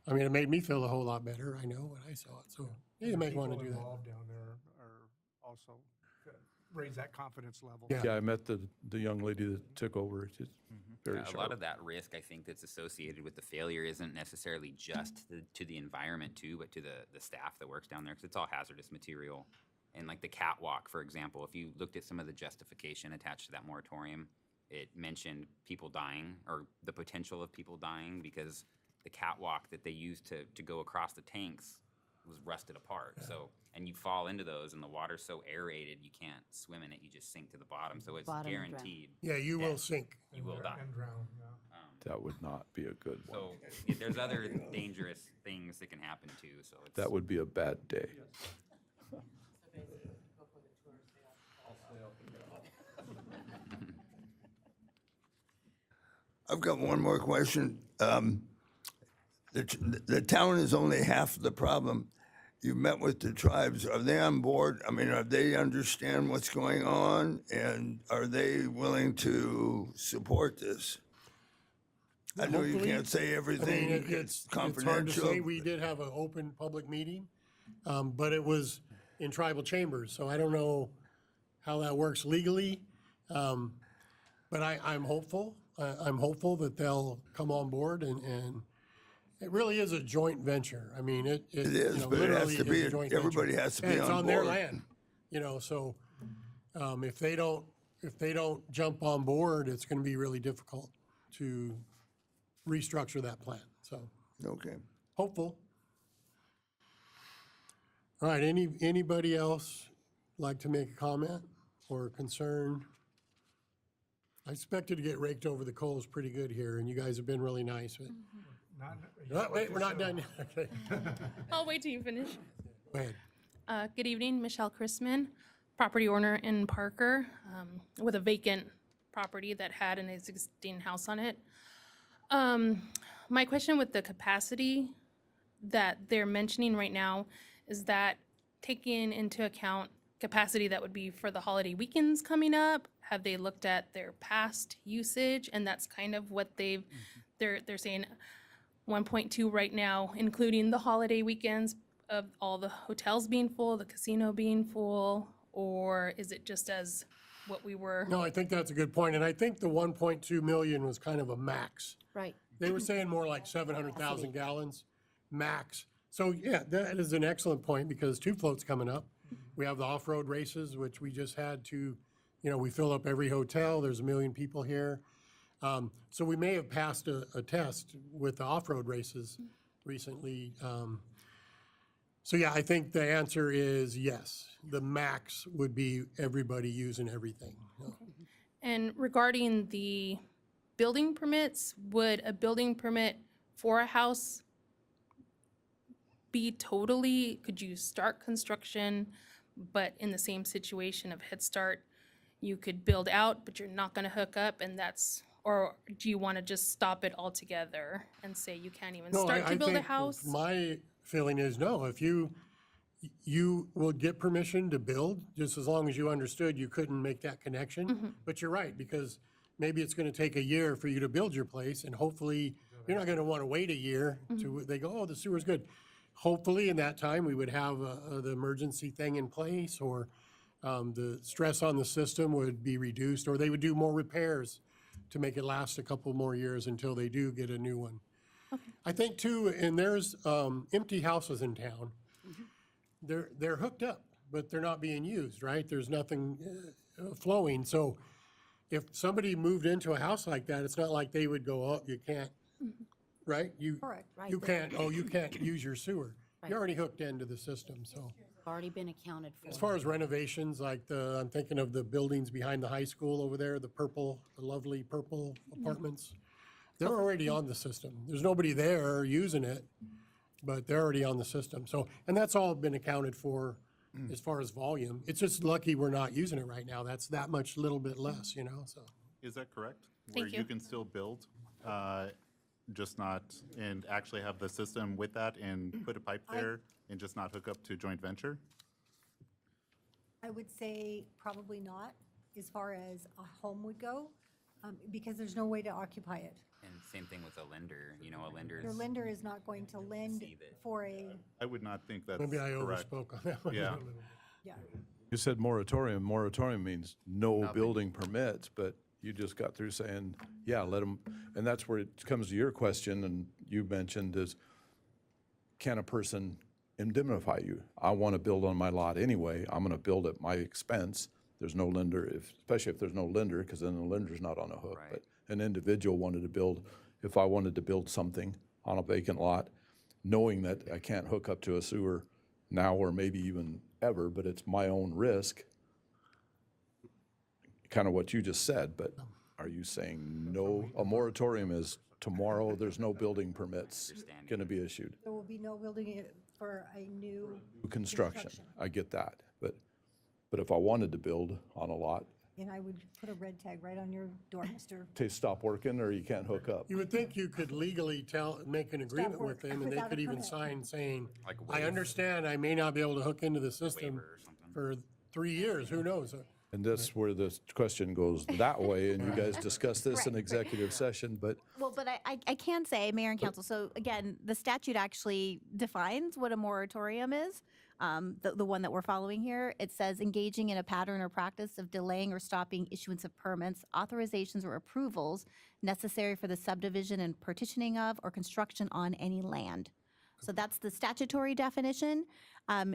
S4: I mean, it made me feel a whole lot better, I know, when I saw it, so you might want to do
S7: People
S4: that.
S7: involved down there are also raise that confidence level.
S4: Yeah.
S10: Yeah, I met the young lady that took over, she's very
S8: Yeah, a lot
S10: sharp.
S8: of that risk, I think, that's associated with the failure isn't necessarily just to the environment too, but to the staff that works down there, because it's all hazardous material. And like the catwalk, for example, if you looked at some of the justification attached to that moratorium, it mentioned people dying or the potential of people dying because the catwalk that they used to go across the tanks was rusted apart. So, and you fall into those and the water's so aerated, you can't swim in it, you just sink to the bottom. So it's
S9: Bottom and drown.
S8: guaranteed.
S4: Yeah, you will
S8: death.
S4: sink.
S8: You will die.
S7: And drown, yeah.
S10: That would not be a good one.
S8: So there's other dangerous things that can happen too, so it's.
S10: That would be a bad day.
S11: I've got one more question. The town is only half the problem. You've met with the tribes. Are they on board? I mean, are they understand what's going on? And are they willing to support this? I know you
S4: Hopefully.
S11: can't say
S4: I mean,
S11: everything. It's
S4: it's hard to
S11: confidential.
S4: say. We did have an open public meeting, but it was in tribal chambers, so I don't know how that works legally. But I'm hopeful. I'm hopeful that they'll come on board and it really is a joint venture. I mean, it
S11: is, but it has
S4: literally
S11: to be-
S4: is a joint venture.
S11: everybody has to be
S4: And it's
S11: on
S4: on their
S11: board.
S4: land, so if they don't jump on board, it's gonna be really difficult to restructure that plan, so
S11: Okay.
S4: hopeful. All right, anybody else like to make a comment or concern? I expected to get raked over the coals pretty good here, and you guys have been really nice, but, wait, we're not done yet, okay,
S6: I'll wait till you finish.
S4: go ahead.
S6: Good evening, Michelle Chrisman, property owner in Parker, with a vacant property that had an existing house on it. My question with the capacity that they're mentioning right now, is that taking into account capacity that would be for the holiday weekends coming up? Have they looked at their past usage? And that's kind of what they're saying 1.2 right now, including the holiday weekends of all the hotels being full, the casino being full, or is it just as what we were?
S4: No, I think that's a good point, and I think the 1.2 million was kind of a max.
S9: Right.
S4: They were saying more like 700,000 gallons, max. So, yeah, that is an excellent point, because two floats coming up. We have the off-road races, which we just had to, we fill up every hotel, there's 1 million people here. So we may have passed a test with the off-road races recently. So, yeah, I think the answer is yes. The max would be everybody using everything.
S6: And regarding the building permits, would a building permit for a house be totally, could you start construction, but in the same situation of Head Start, you could build out, but you're not gonna hook up, and that's, or do you wanna just stop it altogether and say you can't even
S4: No,
S6: start
S4: I
S6: to build a
S4: think
S6: house?
S4: My feeling is no, if you will get permission to build, just as long as you understood you couldn't make that connection. But you're right, because maybe it's gonna take a year for you to build your place, and hopefully, you're not gonna wanna wait a year to, they go, oh, the sewer's good. hopefully in that time, we would have the emergency thing in place, or the stress on the system would be reduced, or they would do more repairs to make it last a couple more years until they do get a new one. I think too, and there's empty houses in town. They're hooked up, but they're not being used, right? There's nothing flowing. So if somebody moved into a house like that, it's not like they would go, oh, you can't, right?
S3: Correct.
S4: You can't, oh, you can't use your sewer. You're already hooked into the system, so.
S13: Already been accounted for.
S4: As far as renovations, like I'm thinking of the buildings behind the high school over there, the lovely purple apartments. They're already on the system. There's nobody there using it, but they're already on the system. So, and that's all been accounted for as far as volume. It's just lucky we're not using it right now. That's that much, little bit less, so.
S1: Is that correct?
S6: Thank
S1: Where
S6: you.
S1: you can still build, just not, and actually have the system with that and put a pipe there and just not hook up to joint venture?
S3: I would say probably not, as far as a home would go, because there's no way to occupy it.
S8: And same thing with a lender, a lender's.
S3: Your lender is not going to lend
S8: See that.
S3: for a,
S1: I would not think that's
S4: Maybe I
S1: correct.
S4: overspoke on that one.
S1: Yeah.
S3: yeah.
S10: You said moratorium. Moratorium means no
S1: Nothing.
S10: building permits, but you just got through saying, yeah, let them, and that's where it comes to your question, and you mentioned is, can a person indemnify you? I want to build on my lot anyway. I'm going to build at my expense. There's no lender, especially if there's no lender, because then the lender's not on the hook.
S8: Right.
S10: But an individual wanted to build, if I wanted to build something on a vacant lot, knowing that I can't hook up to a sewer now or maybe even ever, but it's my own risk, kind of what you just said, but are you saying no, a moratorium is tomorrow, there's no building permits going to be issued?
S3: There will be no building it for a new
S10: Construction, I get that, but if I wanted to build on a lot,
S3: and I would put a red tag right on your door, Mr.
S10: they stop working or you can't hook up.
S4: You would think you could legally make an agreement with
S3: work
S4: them, and they
S3: without a
S4: could even
S3: permit.
S4: sign saying,
S8: Like a
S4: I
S8: waiver.
S4: understand I may not be able to hook into the system
S8: Waiver or something.
S4: for 3 years, who knows?
S10: And that's where the question goes that way, and you guys discussed this in executive session, but
S9: Well, but I can say, Mayor and Council, so again, the statute actually defines what a moratorium is. The one that we're following here, it says engaging in a pattern or practice of delaying or stopping issuance of permits, authorizations, or approvals necessary for the subdivision and partitioning of or construction on any land. So that's the statutory definition.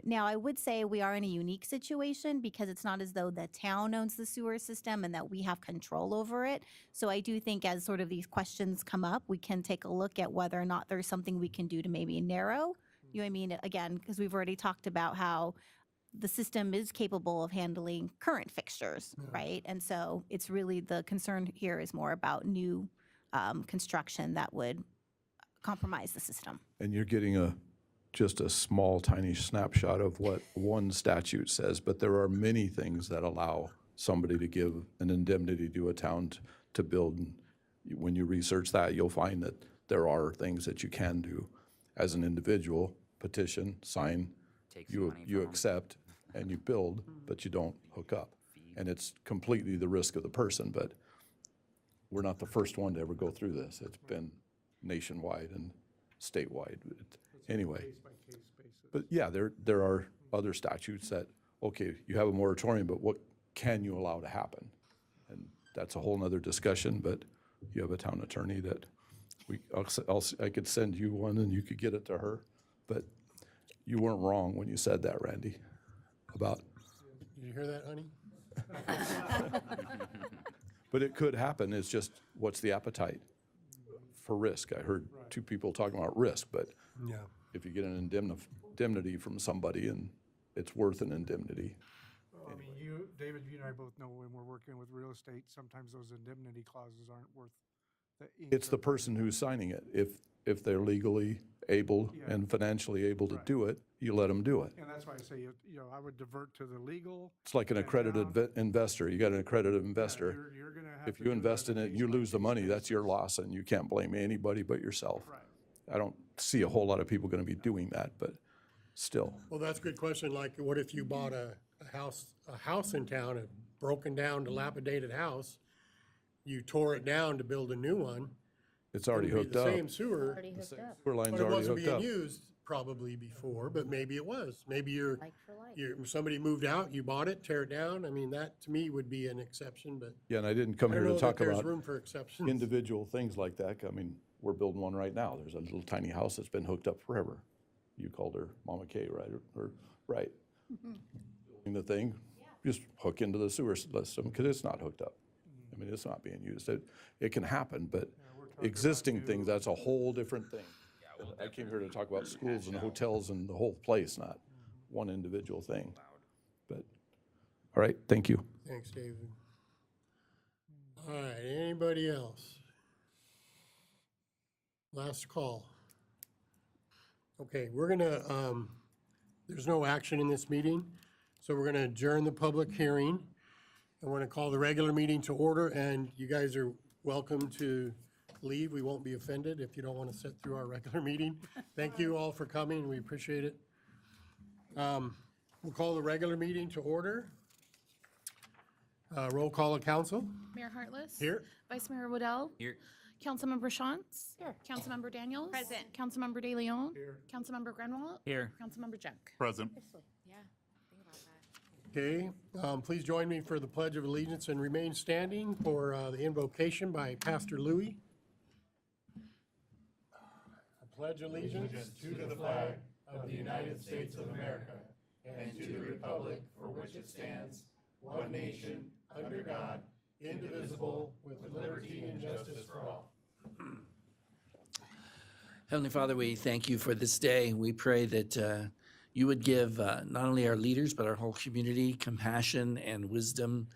S9: Now, I would say we are in a unique situation because it's not as though the town owns the sewer system and that we have control over it. So I do think as sort of these questions come up, we can take a look at whether or not there's something we can do to maybe narrow. You know what I mean? Again, because we've already talked about how the system is capable of handling current fixtures, right? And so it's really, the concern here is more about new construction that would compromise the system.
S10: and you're getting just a small, tiny snapshot of what one statute says, but there are many things that allow somebody to give an indemnity to a town to build. And when you research that, you'll find that there are things that you can do as an individual: petition, sign,
S8: Take some
S10: you
S8: money from 'em.
S10: accept, and you build, but you don't hook up. And it's completely the risk of the person, but we're not the first one to ever go through this. It's been nationwide and statewide. Anyway.
S7: Case-by-case basis.
S10: But yeah, there are other statutes that, okay, you have a moratorium, but what can you allow to happen? And that's a whole nother discussion, but you have a town attorney that I could send you one and you could get it to her. But you weren't wrong when you said that, Randy, about,
S4: Did you hear that, honey?
S10: but it could happen. It's just, what's the appetite for risk? I heard two people talking about risk, but
S4: Yeah.
S10: if you get an indemnity from somebody and it's worth an indemnity,
S7: I mean, David, you and I both know when we're working with real estate, sometimes those indemnity clauses aren't worth the ink.
S10: it's the
S7: or-
S10: person who's signing it. If they're legally able
S7: Yeah.
S10: and financially able to
S7: Right.
S10: do it, you let them do it.
S7: And that's why I say, I would divert to the legal.
S10: It's like an
S7: and
S10: accredited
S7: down.
S10: investor. You got an accredited
S7: Yeah,
S10: investor.
S7: You're gonna have
S10: If
S7: to
S10: you
S7: do it
S10: invest
S7: on
S10: in
S7: a
S10: it and you lose the
S7: case-by-case
S10: money, that's your
S7: basis.
S10: loss, and you can't blame anybody but yourself.
S7: Right.
S10: I don't see a whole lot of people gonna be doing that, but still.
S4: Well, that's a good question. Like, what if you bought a house in town, a broken down, dilapidated house? You tore it down to build a new one.
S10: It's already
S4: It'd be
S10: hooked
S4: the
S10: up.
S4: same sewer,
S13: Already hooked up.
S10: Sewer line's
S4: but it
S10: already
S4: wasn't
S10: hooked
S4: being
S10: up.
S4: used. probably before, but maybe it was. Maybe you're,
S9: Like for like.
S4: somebody moved out, you bought it, tear it down. I mean, that to me would be an exception, but
S10: Yeah, and I didn't
S4: I
S10: come
S4: don't
S10: here
S4: know
S10: to
S4: that
S10: talk
S4: there's
S10: about
S4: room for exceptions.
S10: individual things like that. I mean, we're building one right now. There's a little tiny house that's been hooked up forever. You called her Mama Kay, right? Right. Building the thing, just hook into the sewer system because it's not hooked up. I mean, it's not being used. It can happen, but existing things, that's a whole different thing. I came here to talk about schools and hotels and the whole place, not one individual thing. But, all right, thank you.
S4: Thanks, David. All right, anybody else? Last call. Okay, we're gonna, there's no action in this meeting, so we're gonna adjourn the public hearing. I want to call the regular meeting to order, and you guys are welcome to leave. We won't be offended if you don't want to sit through our regular meeting. Thank you all for coming, we appreciate it. We'll call the regular meeting to order. Roll call of council.
S6: Mayor Hartless.
S4: Here.
S6: Vice Mayor Waddell.
S8: Here.
S6: Councilmember Shantz. Here. Councilmember Daniels.
S2: Present.
S6: Councilmember De Leon. Here. Councilmember Grunwald.
S5: Here.
S6: Councilmember Jeck.
S1: Present.
S2: Yeah, think about that.
S4: Okay, please join me for the Pledge of Allegiance and remain standing for the invocation by Pastor Louis. I pledge allegiance to the flag of the United States of America and to the republic for which it stands, one nation, under God, indivisible, with liberty and justice for all.
S13: Heavenly Father, we thank you for this day. We pray that you would give not only our leaders, but our whole community compassion and wisdom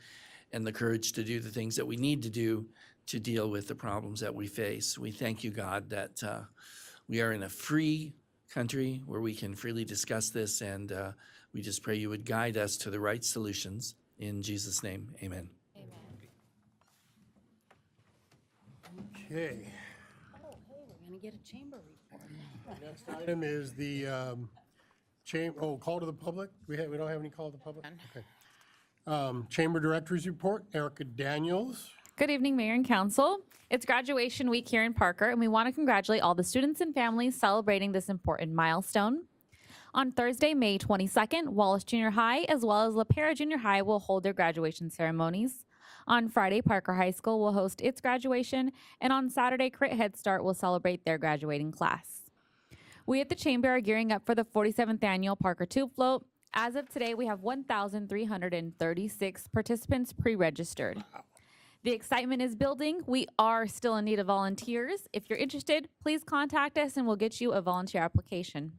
S13: and the courage to do the things that we need to do to deal with the problems that we face. We thank you, God, that we are in a free country where we can freely discuss this, and we just pray you would guide us to the right solutions. In Jesus' name, amen.
S4: Okay,
S9: Oh, hey, we're gonna get a chamber report.
S4: next item is the call to the public. We don't have any call to the public? Okay. Chamber Directors Report, Erica Daniels.
S2: Good evening, Mayor and Council. It's graduation week here in Parker, and we want to congratulate all the students and families celebrating this important milestone. On Thursday, May 22nd, Wallace Junior High as well as La Pera Junior High will hold their graduation ceremonies. On Friday, Parker High School will host its graduation, and on Saturday, Crit Head Start will celebrate their graduating class. We at the Chamber are gearing up for the 47th annual Parker Tube Float. As of today, we have 1,336 participants pre-registered. The excitement is building. We are still in need of volunteers. If you're interested, please contact us and we'll get you a volunteer application.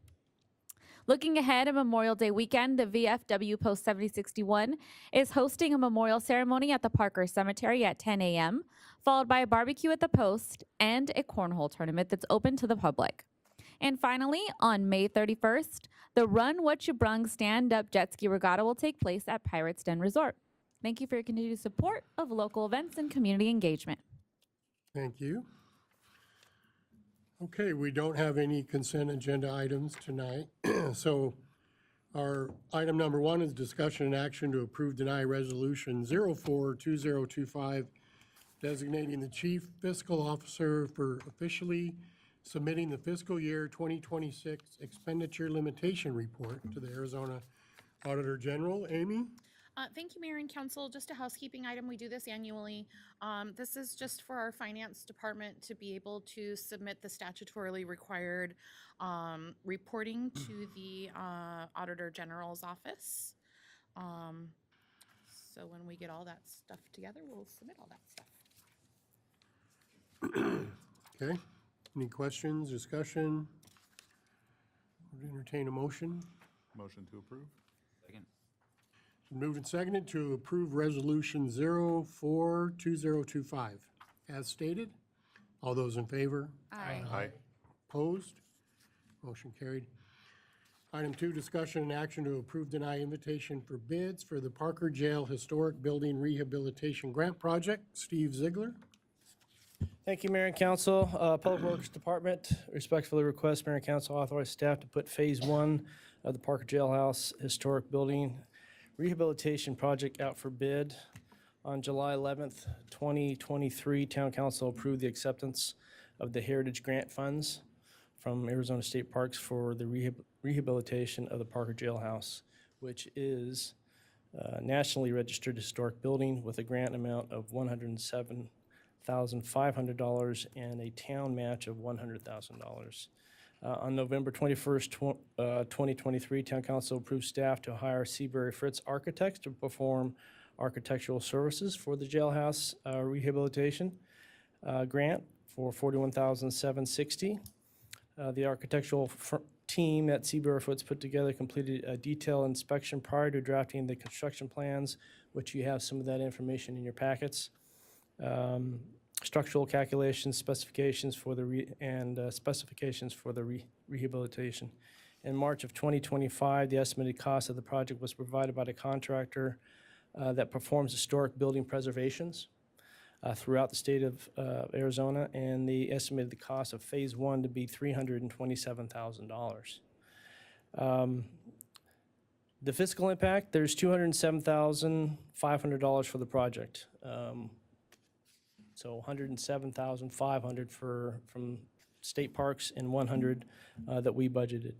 S2: Looking ahead at Memorial Day weekend, the VFW Post 7061 is hosting a memorial ceremony at the Parker Cemetery at 10 a.m., followed by a barbecue at the Post and a cornhole tournament that's open to the public. And finally, on May 31st, the Run What You Brung Stand-Up Jet Ski Regatta will take place at Pirates Den Resort. Thank you for your continued support of local events and community engagement.
S4: Thank you. Okay, we don't have any consent agenda items tonight. So our item number 1 is discussion and action to approve deny resolution 042025 designating the chief fiscal officer for officially submitting the fiscal year 2026 expenditure limitation report to the Arizona Auditor General. Amy?
S6: Thank you, Mayor and Council. Just a housekeeping item. We do this annually. This is just for our finance department to be able to submit the statutorily required reporting to the Auditor General's office. So when we get all that stuff together, we'll submit all that stuff.
S4: Okay, any questions, discussion? Would entertain a motion?
S1: Motion to approve?
S8: Second.
S4: Moved and seconded to approve resolution 042025. As stated, all those in favor?
S1: Aye.
S4: Opposed? Motion carried. Item 2, discussion and action to approve deny invitation for bids for the Parker Jail Historic Building Rehabilitation Grant Project. Steve Ziegler.
S12: Thank you, Mayor and Council. Public Works Department respectfully request Mayor and Council authorize staff to put Phase 1 of the Parker Jailhouse Historic Building Rehabilitation Project out for bid. On July 11th, 2023, Town Council approved the acceptance of the Heritage Grant Funds from Arizona State Parks for the rehabilitation of the Parker Jailhouse, which is a nationally registered historic building with a grant amount of $107,500 and a town match of $100,000. On November 21st, 2023, Town Council approved staff to hire Seabury Fritz Architects to perform architectural services for the jailhouse rehabilitation grant for $41,760. The architectural team at Seabury Fritz put together completed a detailed inspection prior to drafting the construction plans, which you have some of that information in your packets. Structural calculations, specifications for the rehabilitation. In March of 2025, the estimated cost of the project was provided by the contractor that performs historic building preservations throughout the state of Arizona, and they estimated the cost of Phase 1 to be $327,000. The fiscal impact, there's $207,500 for the project. So $107,500 from state parks and $100 that we budgeted.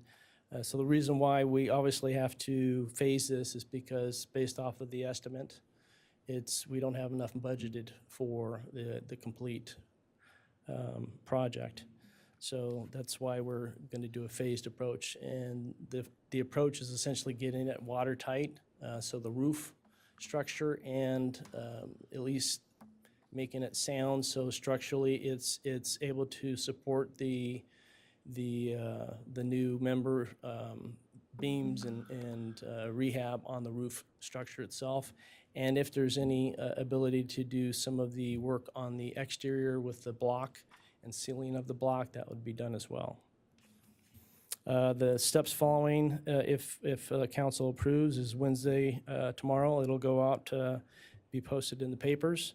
S12: So the reason why we obviously have to phase this is because based off of the estimate, we don't have enough budgeted for the complete project. So that's why we're going to do a phased approach. And the approach is essentially getting it watertight, so the roof structure and at least making it sound so structurally it's able to support the new member beams and rehab on the roof structure itself. And if there's any ability to do some of the work on the exterior with the block and sealing of the block, that would be done as well. The steps following, if council approves, is Wednesday, tomorrow. It'll go out to be posted in the papers.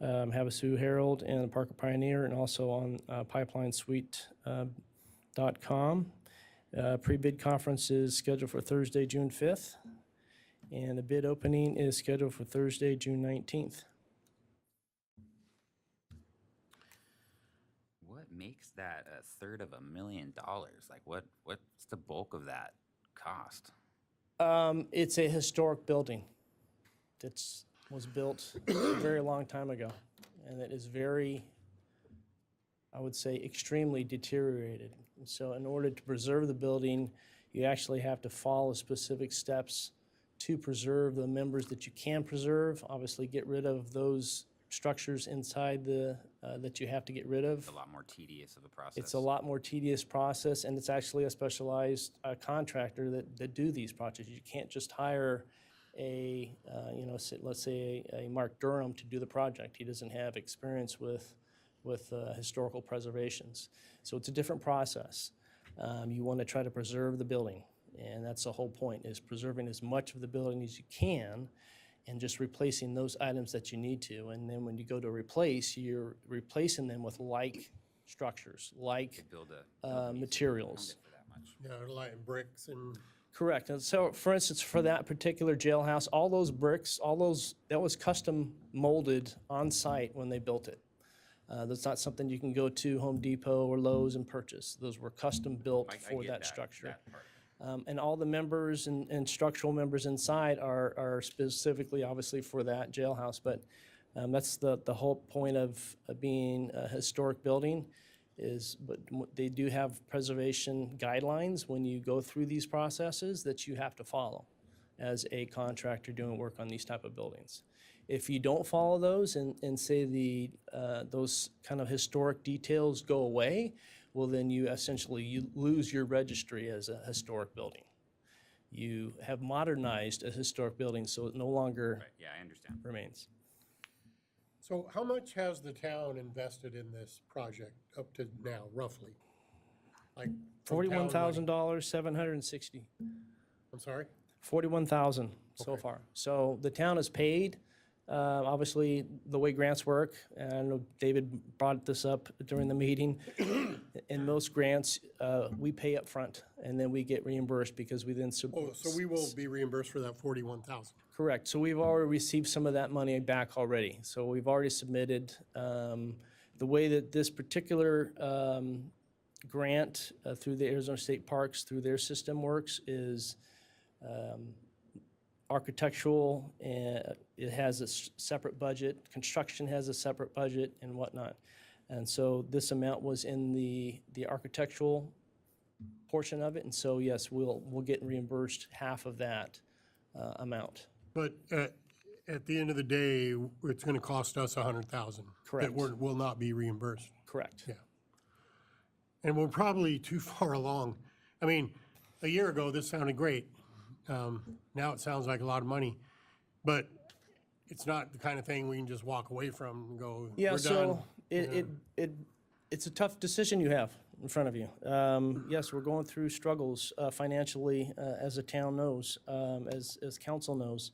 S12: Havasu Herald and the Parker Pioneer, and also on pipelinesuite.com. Pre-bid conference is scheduled for Thursday, June 5th, and the bid opening is scheduled for Thursday, June 19th.
S8: What makes that $325,000? Like, what's the bulk of that cost?
S12: It's a historic building that was built a very long time ago, and it is very, I would say, extremely deteriorated. And so in order to preserve the building, you actually have to follow specific steps to preserve the members that you can preserve. Obviously, get rid of those structures inside that you have to get rid of.
S8: It's a lot more tedious of a process.
S12: It's a lot more tedious process, and it's actually a specialized contractor that do these projects. You can't just hire let's say a Mark Durham to do the project. He doesn't have experience with historical preservations. So it's a different process. You want to try to preserve the building, and that's the whole point, is preserving as much of the building as you can and just replacing those items that you need to. And then when you go to replace, you're replacing them with like structures, like materials.
S8: For that much.
S4: Yeah, like bricks and.
S12: Correct. And so, for instance, for that particular jailhouse, all those bricks, that was custom molded on site when they built it. That's not something you can go to Home Depot or Lowe's and purchase. Those were custom built
S8: I
S12: for
S8: get
S12: that structure.
S8: that part.
S12: And all the members and structural members inside are specifically, obviously, for that jailhouse. But that's the whole point of being a historic building. But they do have preservation guidelines when you go through these processes that you have to follow as a contractor doing work on these type of buildings. If you don't follow those and say those kind of historic details go away, well, then you lose your registry as a historic building. You have modernized a historic building, so it no longer
S8: Right. Yeah, I understand.
S12: remains.
S4: So how much has the town invested in this project up to now, roughly? Like from town money?
S12: $41,000, 760.
S4: I'm sorry?
S12: 41,000 so
S4: Okay.
S12: far. So the town has paid, obviously, the way grants work, and I know David brought this up during the meeting. In most grants, we pay up front, and then we get reimbursed because we then.
S4: Oh, so we will be reimbursed for that 41,000?
S12: Correct. So we've already received some of that money back already. So we've already submitted. The way that this particular grant through the Arizona State Parks, through their system works is architectural, it has a separate budget, construction has a separate budget and whatnot. And so this amount was in the architectural portion of it, and so yes, we'll get reimbursed half of that amount.
S4: But at the end of the day, it's gonna cost us 100,000.
S12: Correct.
S4: That will not be reimbursed.
S12: Correct.
S4: Yeah. And we're probably too far along. I mean, a year ago, this sounded great. Now it sounds like a lot of money, but it's not the kind of thing we can just walk away from and go,
S12: Yeah,
S4: we're done.
S12: so it's a tough decision you have in front of you. Yes, we're going through struggles financially, as a town knows, as council knows.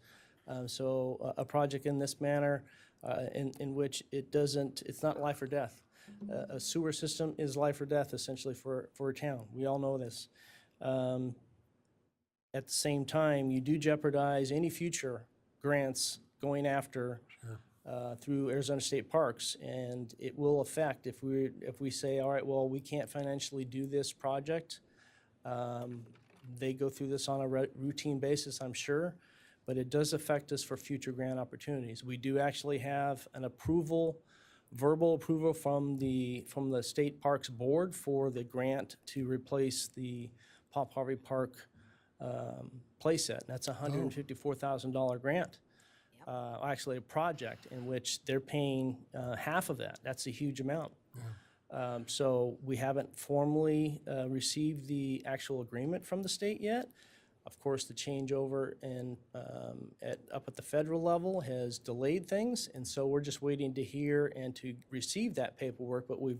S12: So a project in this manner, in which it's not life or death. A sewer system is life or death essentially for a town. We all know this. At the same time, you do jeopardize any future grants going after through Arizona State Parks, and it will affect if we say, all right, well, we can't financially do this project. They go through this on a routine basis, I'm sure, but it does affect us for future grant opportunities. We do actually have an verbal approval from the State Parks Board for the grant to replace the Pop Harvey Park playset. That's a $154,000 grant. Actually, a project in which they're paying half of that. That's a huge amount. So we haven't formally received the actual agreement from the state yet. Of course, the changeover up at the federal level has delayed things, and so we're just waiting to hear and to receive that paperwork, but we've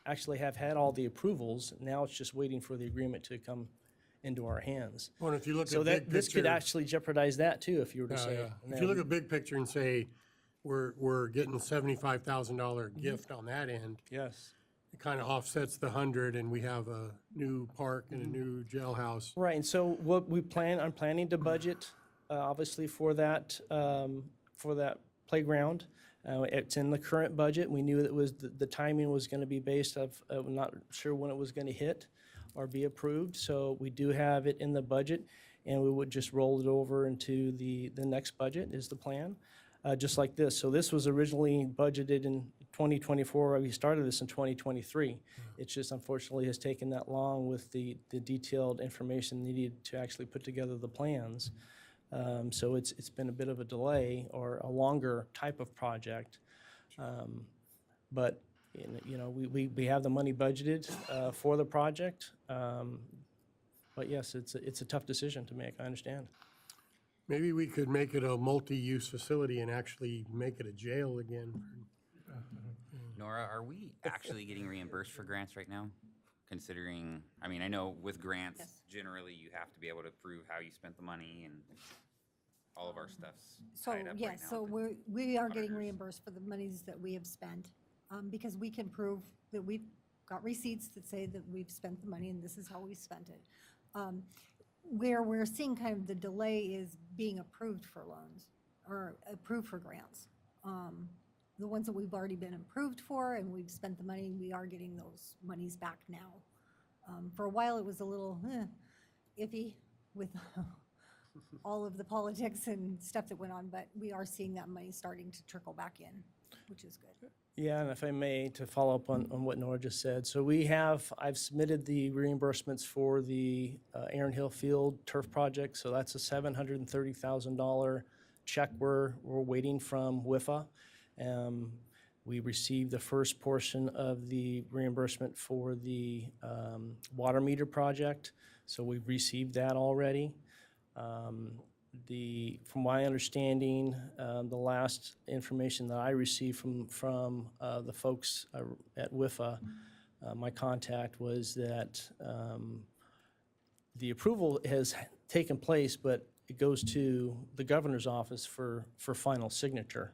S12: actually have had all the approvals. Now it's just waiting for the agreement to come into our hands.
S4: Well, if you look
S12: So
S4: at big
S12: this could
S4: picture-
S12: actually jeopardize that too, if you were to say.
S4: Yeah. If you look at big picture and say, we're getting a $75,000 gift on that end,
S12: Yes.
S4: it kind of offsets the 100, and we have a new park and a new jailhouse.
S12: Right, and so what I'm planning to budget, obviously for that playground. It's in the current budget. We knew that the timing was gonna be based of not sure when it was gonna hit or be approved, so we do have it in the budget, and we would just roll it over into the next budget is the plan, just like this. So this was originally budgeted in 2024, we started this in 2023. It just unfortunately has taken that long with the detailed information needed to actually put together the plans. So it's been a bit of a delay or a longer type of project. But you know, we have the money budgeted for the project. But yes, it's a tough decision to make, I understand.
S4: Maybe we could make it a multi-use facility and actually make it a jail again.
S8: Nora, are we actually getting reimbursed for grants right now? Considering, I mean, I know with grants, generally you have to be able to prove how you spent the money and all of our stuff's
S3: So,
S8: tied up right
S3: yes,
S8: now.
S3: so
S8: but
S3: we are getting
S8: auditors.
S3: reimbursed for the monies that we have spent, because we can prove that we've got receipts that say that we've spent the money and this is how we spent it. Where we're seeing kind of the delay is being approved for loans or approved for grants. The ones that we've already been approved for and we've spent the money, we are getting those monies back now. For a while, it was a little iffy with all of the politics and stuff that went on, but we are seeing that money starting to trickle back in, which is good.
S12: Yeah, and if I may, to follow up on what Nora just said. So I've submitted the reimbursements for the Aaron Hill Field turf project. So that's a $730,000 check we're waiting from WIFA. We received the first portion of the reimbursement for the water meter project. So we've received that already. From my understanding, the last information that I received from the folks at WIFA, my contact was that the approval has taken place, but it goes to the governor's office for final signature.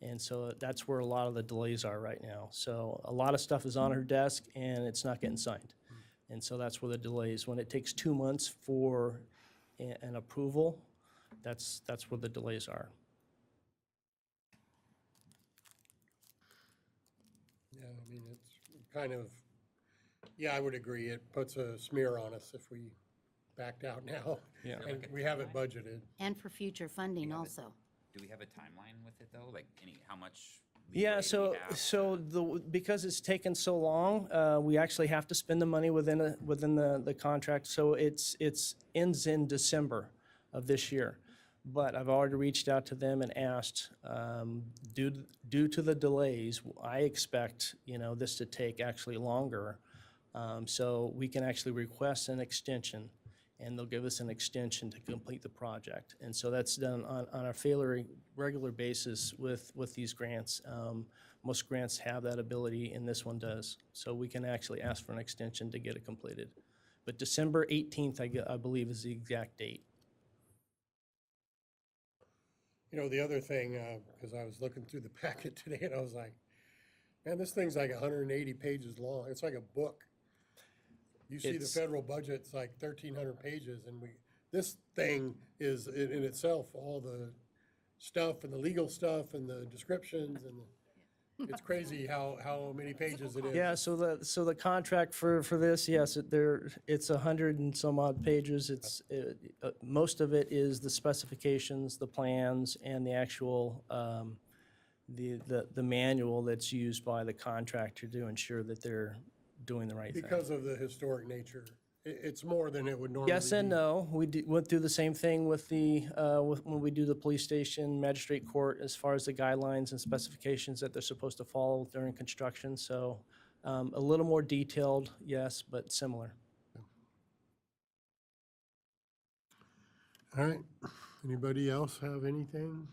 S12: And so that's where a lot of the delays are right now. So a lot of stuff is on her desk and it's not getting signed. And so that's where the delays, when it takes 2 months for an approval, that's where the delays are.
S4: Yeah, I mean, it's kind of Yeah, I would agree. It puts a smear on us if we backed out now.
S10: Yeah.
S4: And we have it budgeted.
S9: And for future funding also.
S8: Do we have a timeline with it though? Like how much? leeway
S12: Yeah,
S8: do we have?
S12: because it's taken so long, we actually have to spend the money within the contract. So it's ends in December of this year. But I've already reached out to them and asked, due to the delays, I expect, this to take actually longer. So we can actually request an extension, and they'll give us an extension to complete the project. And so that's done on a fairly regular basis with these grants. Most grants have that ability, and this one does. So we can actually ask for an extension to get it completed. But December 18th, I believe, is the exact date.
S4: The other thing, because I was looking through the packet today and I was like, man, this thing's like 180 pages long. It's like a book. You see the
S12: It's-
S4: federal budget's like 1,300 pages and this thing is in itself, all the stuff and the legal stuff and the descriptions and it's crazy how many pages it is.
S12: Yeah, so the contract for this, yes, it's 100 and some odd pages. Most of it is the specifications, the plans, and the actual, the manual that's used by the contractor to ensure that they're doing the right thing.
S4: Because of the historic nature. It's more than it would normally be.
S12: Yes and no. We went through the same thing with when we do the police station, magistrate court, as far as the guidelines and specifications that they're supposed to follow during construction. So a little more detailed, yes, but similar.
S4: All right. Anybody else have anything?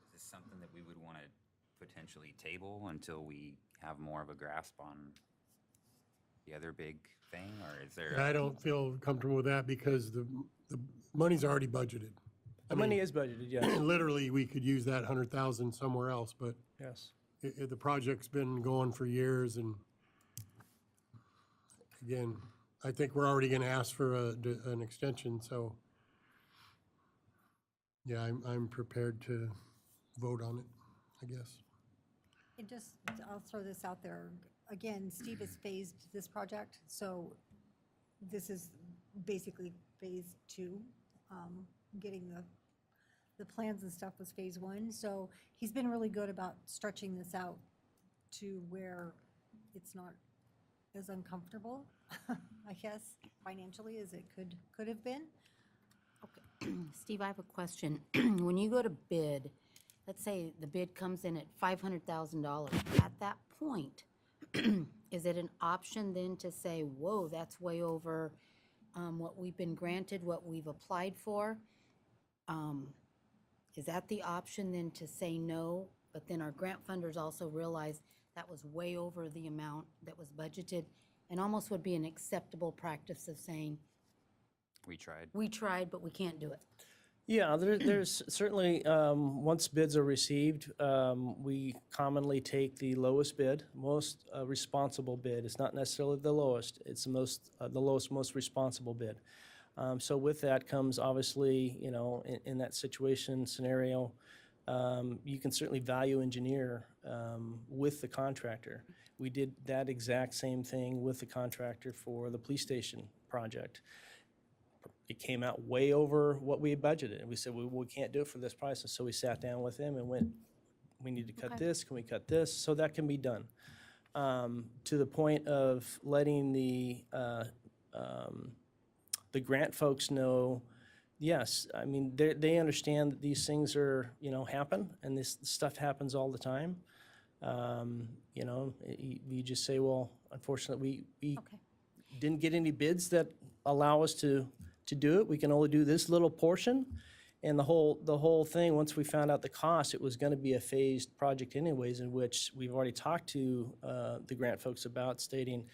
S8: Is this something that we would want to potentially table until we have more of a grasp on the other big thing, or is there?
S4: I don't feel comfortable with that because the money's already budgeted.
S12: The money is budgeted, yes.
S4: Literally, we could use that 100,000 somewhere else, but
S12: Yes.
S4: the project's been going for years and again, I think we're already gonna ask for an extension, so yeah, I'm prepared to vote on it, I guess.
S3: And I'll throw this out there. Again, Steve has phased this project, so this is basically phase 2. Getting the plans and stuff was phase 1. So he's been really good about stretching this out to where it's not as uncomfortable, I guess, financially as it could have been.
S9: Steve, I have a question. When you go to bid, let's say the bid comes in at $500,000. At that point, is it an option then to say, whoa, that's way over what we've been granted, what we've applied for? Is that the option then to say no, but then our grant funders also realize that was way over the amount that was budgeted, and almost would be an acceptable practice of saying,
S8: We tried.
S9: we tried, but we can't do it?
S12: Yeah, there's certainly, once bids are received, we commonly take the lowest bid, most responsible bid. It's not necessarily the lowest, it's the lowest, most responsible bid. So with that comes obviously, in that scenario, you can certainly value engineer with the contractor. We did that exact same thing with the contractor for the police station project. It came out way over what we had budgeted. And we said, we can't do it for this price. And so we sat down with them and went, we need to cut
S9: Okay.
S12: this, can we cut this? So that can be done. To the point of letting the grant folks know, yes, I mean, they understand that these things are, happen, and this stuff happens all the time. You just say, well, unfortunately, we
S9: Okay.
S12: didn't get any bids that allow us to do it. We can only do this little portion. And the whole thing, once we found out the cost, it was gonna be a phased project anyways, in which we've already talked to the grant folks about, stating,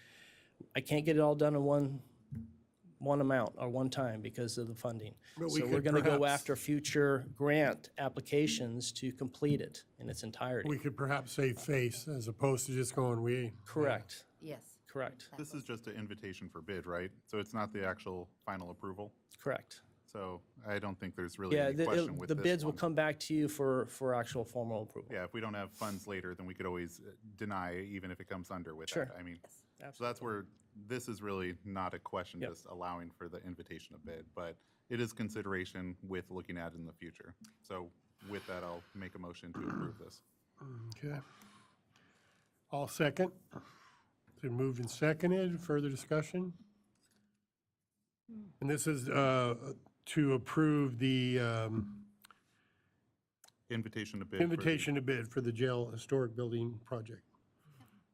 S12: I can't get it all done in one amount or one time because of the funding.
S4: But we
S12: So we're
S4: could
S12: gonna go
S4: perhaps-
S12: after future grant applications to complete it in its entirety.
S4: We could perhaps say face as opposed to just going we.
S12: Correct,
S9: Yes.
S12: correct,
S1: This is just an invitation for bid, right? So it's not the actual final approval.
S12: correct.
S1: So I don't think there's really
S14: Yeah,
S1: any question with
S14: the
S1: this
S14: bids will
S1: one.
S14: come back to you for actual formal approval.
S1: Yeah, if we don't have funds later, then we could always deny, even if it comes under with
S14: Sure.
S1: that. I mean, so that's where, this is really not a question,
S14: Yep.
S1: just allowing for the invitation of bid, but it is consideration with looking at in the future. So with that, I'll make a motion to approve this.
S4: Okay. All second. It's been moved and seconded. Further discussion? And this is to approve the
S1: Invitation to bid. for the-
S4: invitation to bid for the jail historic building project.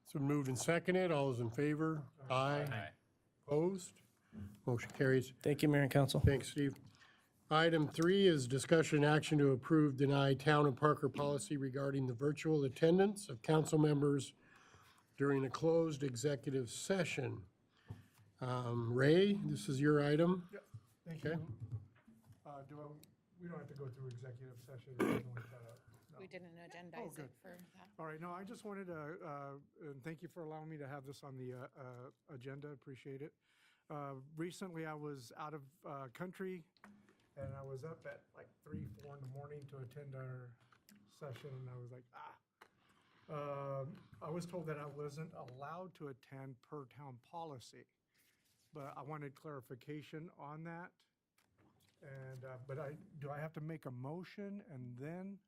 S4: So moved and seconded. All those in favor? Aye. Opposed? Motion carries.
S14: Thank you, Mayor and Council.
S4: Thanks, Steve. Item 3 is discussion and action to approve, deny Town of Parker policy regarding the virtual attendance of council members during a closed executive session. Ray, this is your item.
S7: Thank
S4: Okay.
S7: you. We don't have to go through executive session or anything like that. No.
S2: We didn't agendize
S7: good.
S2: it for that.
S7: All right, no, I just wanted to, and thank you for allowing me to have this on the agenda, appreciate it. Recently, I was out of country, and I was up at like 3, 4 in the morning to attend our session, and I was like, I was told that I wasn't allowed to attend per town policy, but I wanted clarification on that. And, but do I have to make a motion and then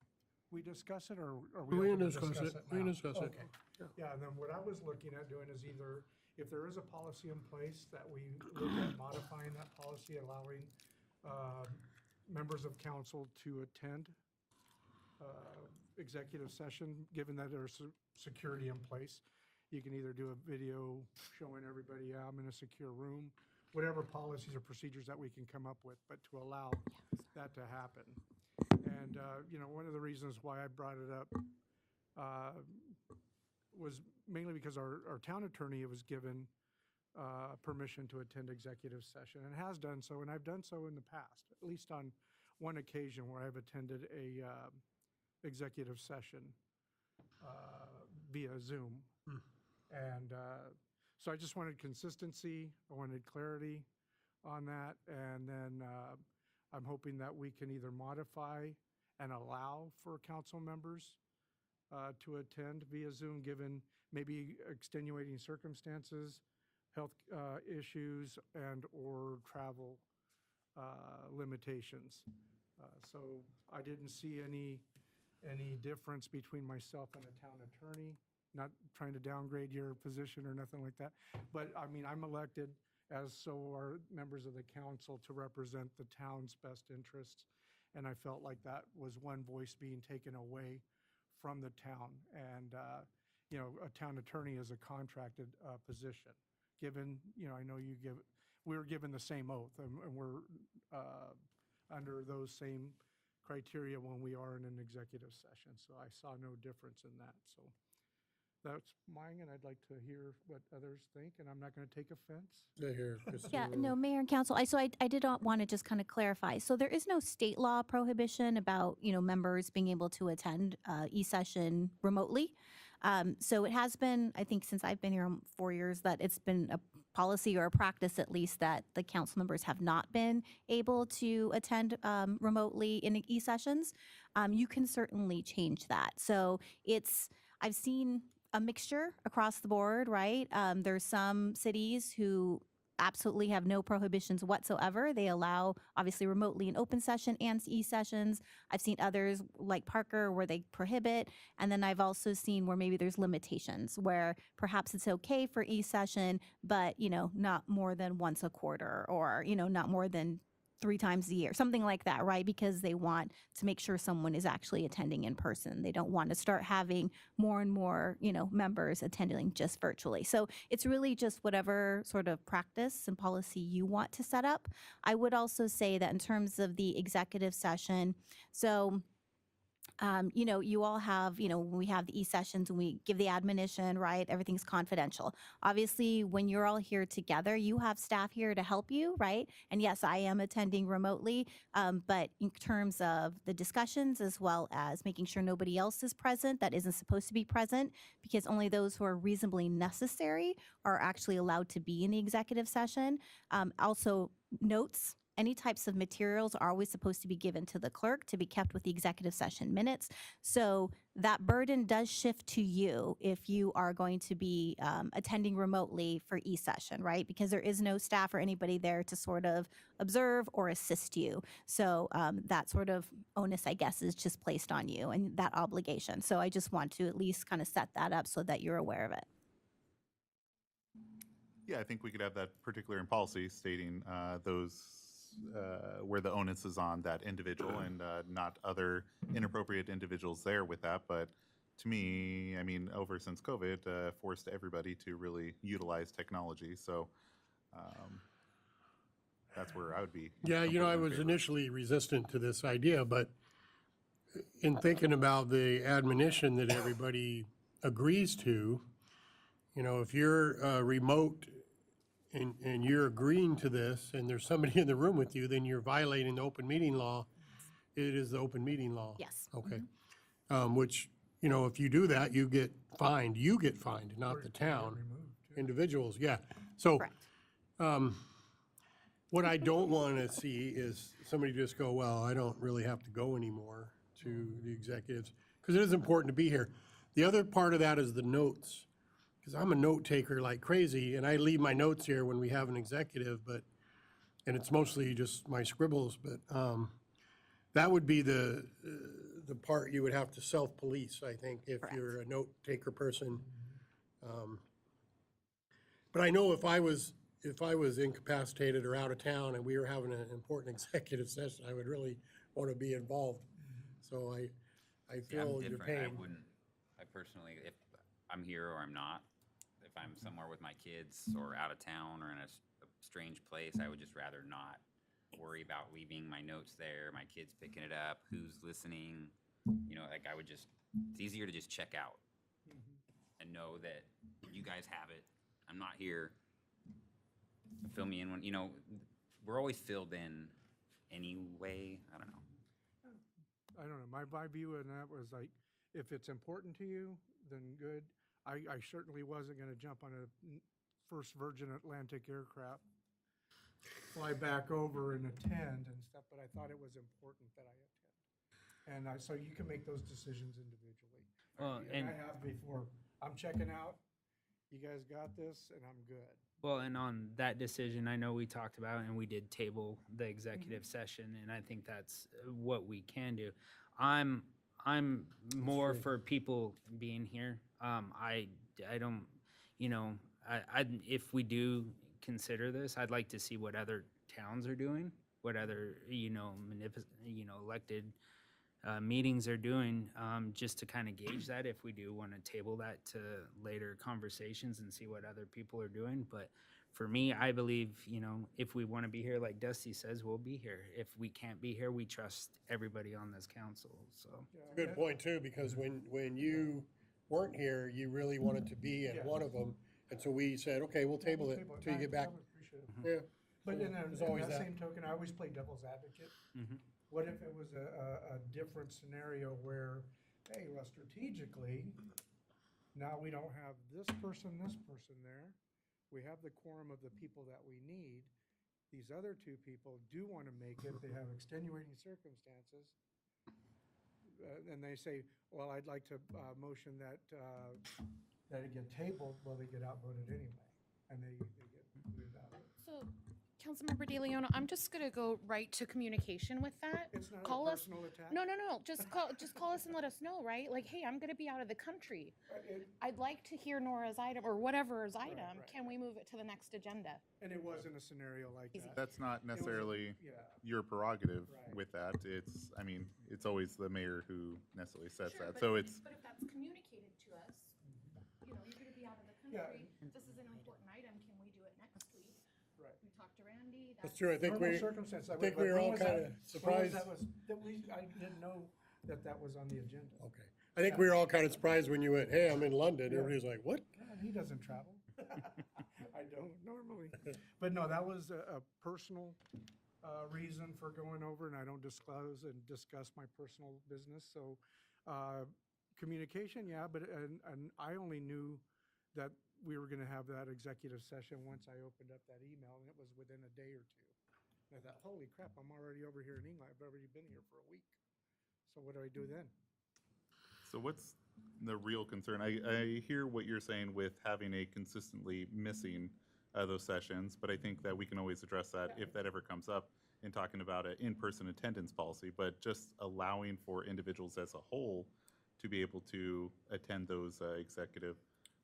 S7: we discuss it, or are we
S4: We
S7: able
S4: can
S7: to
S4: discuss it. We can
S7: now?
S4: discuss it.
S7: Okay. Yeah, and then what I was looking at doing is either, if there is a policy in place, that we look at modifying that policy, allowing members of council to attend executive session, given that there's security in place. You can either do a video showing everybody, yeah, I'm in a secure room, whatever policies or procedures that we can come up with, but to allow that to happen. And, one of the reasons why I brought it up was mainly because our town attorney was given permission to attend executive session, and has done so, and I've done so in the past, at least on one occasion where I've attended a executive session via Zoom. And so I just wanted consistency, I wanted clarity on that, and then I'm hoping that we can either modify and allow for council members to attend via Zoom, given maybe extenuating circumstances, health issues, and/or travel limitations. So I didn't see any difference between myself and a town attorney. Not trying to downgrade your position or nothing like that, but I mean, I'm elected, as so are members of the council, to represent the town's best interests. And I felt like that was one voice being taken away from the town. And, a town attorney is a contracted position. Given, I know we were given the same oath, and we're under those same criteria when we are in an executive session. So I saw no difference in that, so. That's mine, and I'd like to hear what others think, and I'm not going to take offense.
S9: Yeah, no, Mayor and Council, I did want to just kind of clarify. So there is no state law prohibition about, members being able to attend e-session remotely. So it has been, I think since I've been here 4 years, that it's been a policy or a practice at least that the council members have not been able to attend remotely in e-sessions. You can certainly change that. So I've seen a mixture across the board, right? There's some cities who absolutely have no prohibitions whatsoever. They allow, obviously, remotely in open session and e-sessions. I've seen others, like Parker, where they prohibit. And then I've also seen where maybe there's limitations, where perhaps it's okay for e-session, but, not more than once a quarter, or, not more than 3 times a year, something like that, right? Because they want to make sure someone is actually attending in person. They don't want to start having more and more, members attending just virtually. So it's really just whatever sort of practice and policy you want to set up. I would also say that in terms of the executive session, so you all have, when we have the e-sessions and we give the admonition, right, everything's confidential. Obviously, when you're all here together, you have staff here to help you, right? And yes, I am attending remotely, but in terms of the discussions, as well as making sure nobody else is present that isn't supposed to be present, because only those who are reasonably necessary are actually allowed to be in the executive session. Also, notes any types of materials are always supposed to be given to the clerk to be kept with the executive session minutes. So that burden does shift to you if you are going to be attending remotely for e-session, right? Because there is no staff or anybody there to sort of observe or assist you. So that sort of onus, I guess, is just placed on you and that obligation. So I just want to at least kind of set that up so that you're aware of it.
S1: Yeah, I think we could have that particular in policy stating those where the onus is on that individual and not other inappropriate individuals there with that. But to me, I mean, over since COVID, forced everybody to really utilize technology. So that's where I would be.
S4: Yeah, you know, I
S1: completely in
S4: was
S1: favor.
S4: initially resistant to this idea, but in thinking about the admonition that everybody agrees to, you know, if you're remote and you're agreeing to this and there's somebody in the room with you, then you're violating the open meeting law. It is the open meeting law.
S9: Yes.
S4: Okay. Which, you know, if you do that, you get fined. You get fined, not the town. Individuals, yeah. So,
S9: Correct.
S4: what I don't want to see is somebody just go, well, I don't really have to go anymore to the executives, because it is important to be here. The other part of that is the notes, because I'm a note taker like crazy, and I leave my notes here when we have an executive, and it's mostly just my scribbles, but that would be the part you would have to self-police, I think, if you're a note taker person. But I know if I was incapacitated or out of town and we were having an important executive session, I would really want to be involved. So I
S8: See, I'm
S4: feel your
S8: different.
S4: pain.
S8: I personally, if I'm here or I'm not, if I'm somewhere with my kids or out of town or in a strange place, I would just rather not worry about leaving my notes there, my kids picking it up, who's listening. You know, like it's easier to just check out and know that you guys have it. I'm not here. Fill me in when, you know, we're always filled in anyway. I don't know.
S7: I don't know, my view on that was like, if it's important to you, then good. I certainly wasn't gonna jump on a first Virgin Atlantic aircraft, fly back over and attend and stuff, but I thought it was important that I attend. And so you can make those decisions individually.
S5: Well,
S7: And I have before, I'm checking out, you guys got this, and I'm good.
S5: Well, and on that decision, I know we talked about and we did table the executive session, and I think that's what we can do. I'm more for people being here. I don't, you know, if we do consider this, I'd like to see what other towns are doing, what other, you know, elected meetings are doing, just to kind of gauge that if we do want to table that to later conversations and see what other people are doing. But for me, I believe, you know, if we want to be here, like Dusty says, we'll be here. If we can't be here, we trust everybody on this council, so.
S4: Good point too, because when you weren't here, you really wanted to be at one of them. And so we said, okay, we'll table it until you get back.
S7: I would appreciate it.
S4: Yeah.
S7: But
S4: So
S7: in
S4: there's
S7: that
S4: always that.
S7: same token, I always play devil's advocate. What if it was a different scenario where, hey, well, strategically, now we don't have this person there. We have the quorum of the people that we need. These other two people do want to make it. They have extenuating circumstances. And they say, well, I'd like to motion that it get tabled. Well, they get outvoted anyway, and they get booted out.
S6: So, Councilmember De Leon, I'm just gonna go right to communication with that.
S7: It's not
S6: Call
S7: a
S6: us.
S7: personal attack.
S6: No, just call us and let us know, right? Like, hey, I'm gonna be out of the country. I'd like to hear Nora's item or whatever's item.
S7: right,
S6: Can we move it to the next agenda?
S7: And it wasn't a scenario like that.
S1: That's not necessarily
S7: yeah.
S1: your prerogative
S7: Right.
S1: with that. It's, I mean, it's always the mayor who necessarily sets that. So it's,
S6: But if that's communicated to us, you know, you're gonna be out of the
S7: Yeah.
S6: country. This is an important item. Can we do it next week?
S7: Right.
S6: We talked to Randy.
S4: That's true. I think
S7: Normal
S4: we
S7: circumstance.
S4: think we were all kind of surprised.
S7: I didn't know that was on the agenda.
S4: Okay. I think we were all kind of surprised when you went, hey, I'm in London. Everybody's like, what?
S7: He doesn't travel. I don't normally. But no, that was a personal reason for going over, and I don't disclose and discuss my personal business. So communication, yeah, but and I only knew that we were going to have that executive session once I opened up that email, and it was within a day or two. And I thought, holy crap, I'm already over here in England. I've already been here for a week. So what do I do then?
S1: So what's the real concern? I hear what you're saying with having a consistently missing those sessions, but I think that we can always address that if that ever comes up in talking about an in-person attendance policy, but just allowing for individuals as a whole to be able to attend those executive.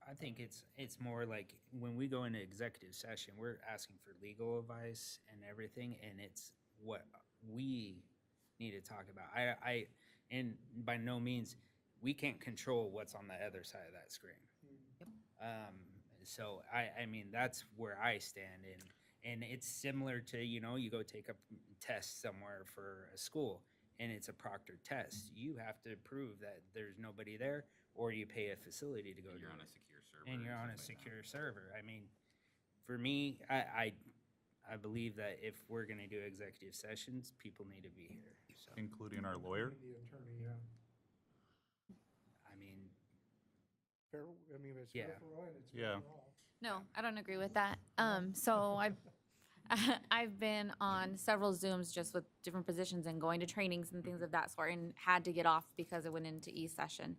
S5: I think it's more like when we go into executive session, we're asking for legal advice and everything, and it's what we need to talk about. And by no means, we can't control what's on the other side of that screen. So I mean, that's where I stand in, and it's similar to, you know, you go take a test somewhere for a school, and it's a proctored test. You have to prove that there's nobody there, or you pay a facility to go
S8: And
S5: do
S8: you're on
S5: it.
S8: a secure server.
S5: And you're on a
S8: stuff like that.
S5: secure server. I mean, for me, I believe that if we're gonna do executive sessions, people need to be here. So,
S1: Including our lawyer?
S7: The attorney, yeah.
S5: I mean,
S7: Fair, I mean, if it's
S5: Yeah.
S7: fair for all, and it's
S1: Yeah.
S7: fair for all.
S2: No, I don't agree with that. So I've I've been on several Zooms just with different positions and going to trainings and things of that sort, and had to get off because it went into e-session,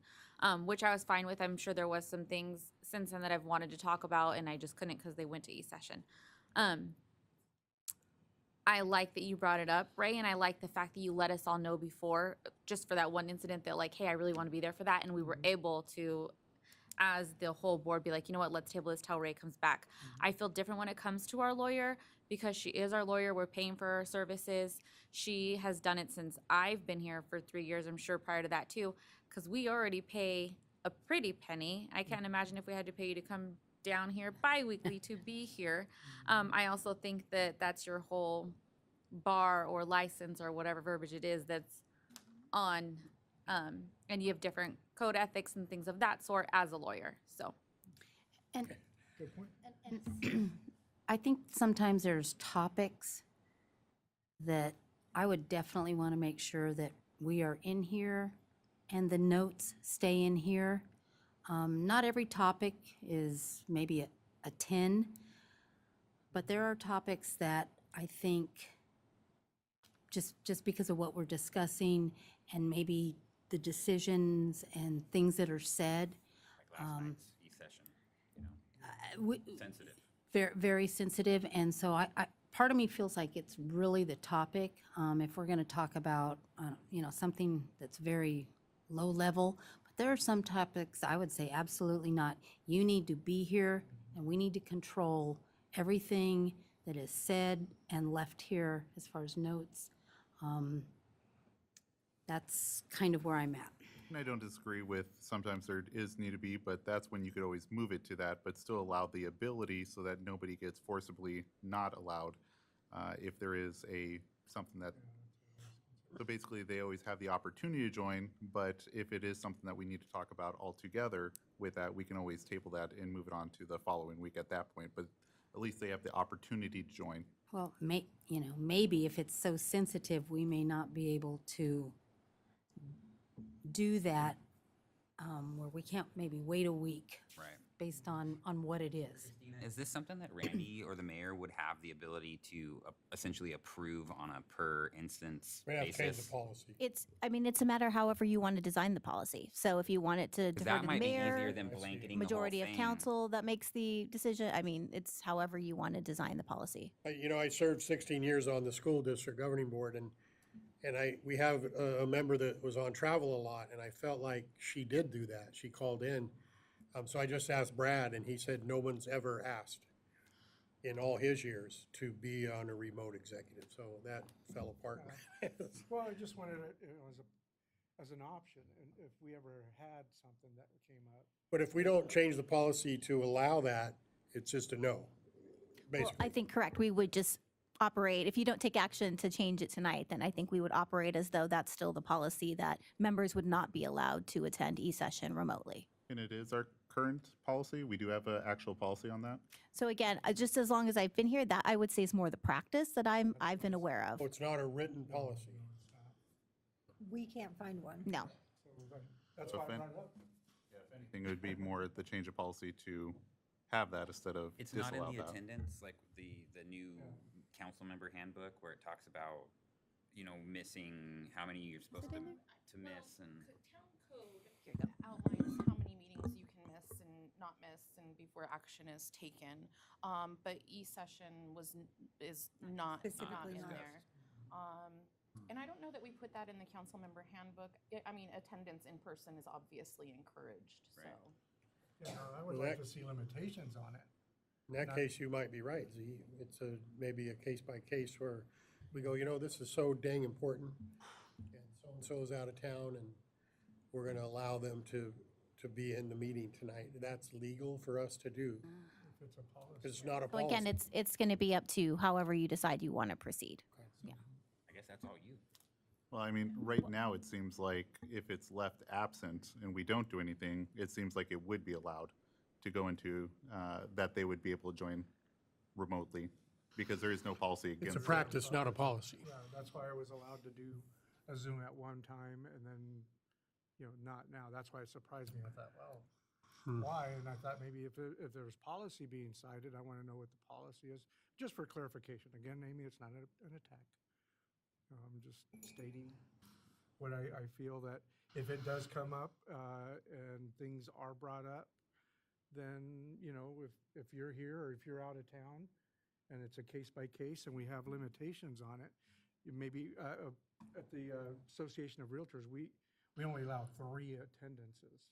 S2: which I was fine with. I'm sure there was some things since then that I've wanted to talk about, and I just couldn't because they went to e-session. I like that you brought it up, Ray, and I like the fact that you let us all know before, just for that one incident, that like, hey, I really want to be there for that, and we were able to, as the whole board, be like, you know what, let's table this till Ray comes back. I feel different when it comes to our lawyer, because she is our lawyer, we're paying for her services. She has done it since I've been here for 3 years, I'm sure prior to that too, because we already pay a pretty penny. I can't imagine if we had to pay you to come down here bi-weekly to be here. I also think that that's your whole bar or license or whatever verbiage it is that's on, and you have different code ethics and things of that sort as a lawyer, so.
S9: And
S7: Good point.
S15: I think sometimes there's topics that I would definitely want to make sure that we are in here and the notes stay in here. Not every topic is maybe a 10, but there are topics that I think just because of what we're discussing and maybe the decisions and things that are said,
S8: Like last night's e-session, you know, sensitive.
S15: very, very sensitive. And so I part of me feels like it's really the topic. If we're going to talk about, you know, something that's very low level, but there are some topics I would say absolutely not. You need to be here, and we need to control everything that is said and left here as far as notes. That's kind of where I'm at.
S1: And I don't disagree with sometimes there is need to be, but that's when you could always move it to that, but still allow the ability so that nobody gets forcibly not allowed if there is something that, so basically they always have the opportunity to join, but if it is something that we need to talk about altogether with that, we can always table that and move it on to the following week at that point, but at least they have the opportunity to join.
S15: Well, you know, maybe if it's so sensitive, we may not be able to do that, where we can't maybe wait a week.
S8: Right.
S15: Based on what it is.
S8: Is this something that Randy or the mayor would have the ability to essentially approve on a per instance
S4: We have to change the
S8: basis?
S4: policy.
S9: I mean, it's a matter however you want to design the policy. So if you want it to
S8: Because
S9: defer
S8: that
S9: to the
S8: might be easier
S9: mayor,
S8: than blanketing the whole
S9: majority of
S8: thing.
S9: council that makes the decision, I mean, it's however you want to design the policy.
S4: You know, I served 16 years on the school district governing board, and we have a member that was on travel a lot, and I felt like she did do that. She called in. So I just asked Brad, and he said no one's ever asked in all his years to be on a remote executive, so that fell apart.
S7: Well, I just wanted it, you know, as an option, and if we ever had something that came up.
S4: But if we don't change the policy to allow that, it's just a no,
S9: Well,
S4: basically.
S9: I think correct. We would just operate, if you don't take action to change it tonight, then I think we would operate as though that's still the policy, that members would not be allowed to attend e-session remotely.
S1: And it is our current policy. We do have an actual policy on that.
S9: So again, just as long as I've been here, that I would say is more the practice that I've been aware of.
S4: Oh, it's not a written policy.
S3: We can't find one.
S9: No.
S7: That's
S1: So
S7: why I
S1: if an-
S7: brought it up.
S1: I think it would be more the change of policy to have that instead of
S8: It's not in
S1: disallow
S8: the
S1: that.
S8: attendance, like the new council member handbook where it talks about, you know, missing how many you're supposed to miss and.
S6: Town code outlines how many meetings you can miss and not miss and before action is taken. But e-session is not
S3: Specifically
S6: in
S3: not.
S6: there. And I don't know that we put that in the council member handbook. I mean, attendance in person is obviously encouraged, so.
S8: Right.
S7: Yeah, no, I would
S4: Well,
S7: like
S4: that-
S7: to see limitations on it.
S4: In that case, you might be right, Z. It's maybe a case by case where we go, you know, this is so dang important, and so-and-so is out of town, and we're gonna allow them to be in the meeting tonight. That's legal for us to do.
S7: If it's a policy.
S4: It's not a
S9: So again,
S4: policy.
S9: it's going to be up to however you decide you want to proceed.
S8: I guess that's all you.
S1: Well, I mean, right now, it seems like if it's left absent and we don't do anything, it seems like it would be allowed to go into, that they would be able to join remotely, because there is no policy
S4: It's
S1: against
S4: a
S1: it.
S4: practice, not a policy.
S7: Yeah, that's why I was allowed to do a Zoom at one time and then, you know, not now. That's why it surprised me. I thought, well, why? And I thought maybe if there's policy being cited, I want to know what the policy is, just for clarification. Again, Amy, it's not an attack. I'm just stating what I feel that if it does come up and things are brought up, then, you know, if you're here or if you're out of town and it's a case by case and we have limitations on it, maybe at the Association of Realtors, we only allow 3 attendances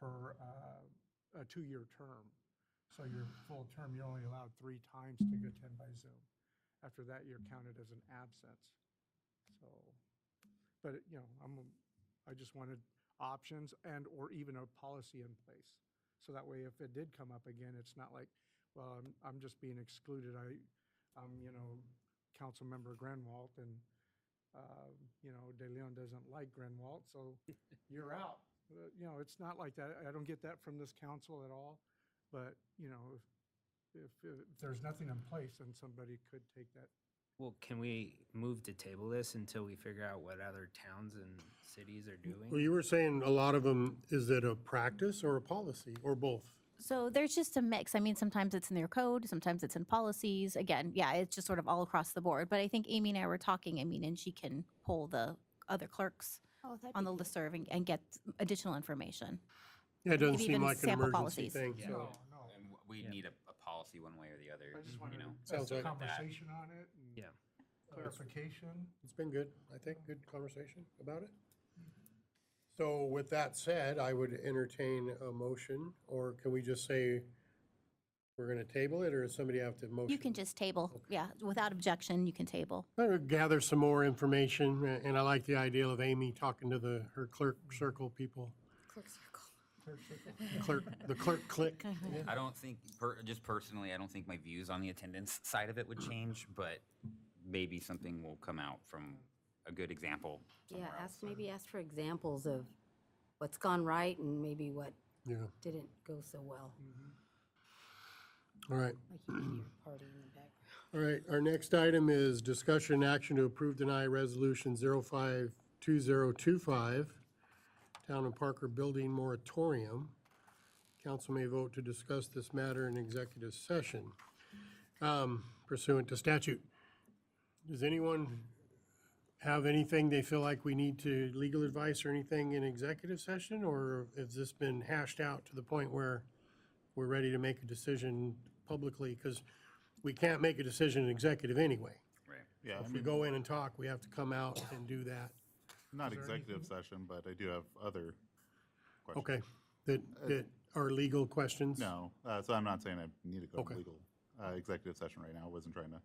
S7: per a 2-year term. So your full term, you're only allowed 3 times to attend by Zoom. After that, you're counted as an absence. So, but, you know, I just wanted options and/or even a policy in place. So that way, if it did come up again, it's not like, well, I'm just being excluded. I'm, you know, council member Granwalt and, you know, De Leon doesn't like Granwalt, so you're out. You know, it's not like that. I don't get that from this council at all. But, you know, if there's nothing in place, then somebody could take that.
S5: Well, can we move to table this until we figure out what other towns and cities are
S4: Well,
S5: doing?
S4: you were saying a lot of them, is it a practice or a policy, or both?
S9: So there's just a mix. I mean, sometimes it's in their code, sometimes it's in policies. Again, yeah, it's just sort of all across the board. But I think Amy and I were talking, I mean, and she can pull the other clerks on the listserv and get additional information.
S4: Yeah, it doesn't
S9: Maybe
S4: seem
S9: even
S4: like an
S9: sample
S4: emergency
S9: policies.
S4: thing,
S8: Yeah.
S4: so.
S7: No.
S8: And we need a policy one way or the other,
S7: I just
S8: you
S7: wanted
S8: know.
S4: Sounds like-
S7: conversation on it and
S5: Yeah.
S7: clarification.
S4: It's been good, I think, good conversation about it. So with that said, I would entertain a motion, or can we just say we're gonna table it, or does somebody have to motion?
S9: You can just table, yeah, without objection, you can table.
S4: I would gather some more information, and I like the idea of Amy talking to her clerk circle people. The clerk click.
S8: I don't think, just personally, I don't think my views on the attendance side of it would change, but maybe something will come out from a good example
S15: Yeah,
S8: somewhere else.
S15: maybe ask for examples of what's gone right and maybe what
S4: Yeah,
S15: didn't go so well.
S4: all right.
S15: Like you can hear party in the background.
S4: All right, our next item is discussion and action to approve, deny resolution 052025, Town and Parker Building Moratorium. Council may vote to discuss this matter in executive session pursuant to statute. Does anyone have anything they feel like we need to, legal advice or anything in executive session? Or has this been hashed out to the point where we're ready to make a decision publicly? Because we can't make a decision in executive anyway.
S8: Right.
S1: Yeah, I
S4: If we
S1: mean,
S4: go in and talk, we have to come out and do that.
S1: not executive session, but I do have other questions.
S4: Okay, that are legal questions?
S1: No, so I'm not saying I need to go
S4: Okay.
S1: to legal executive session right now. I wasn't trying to.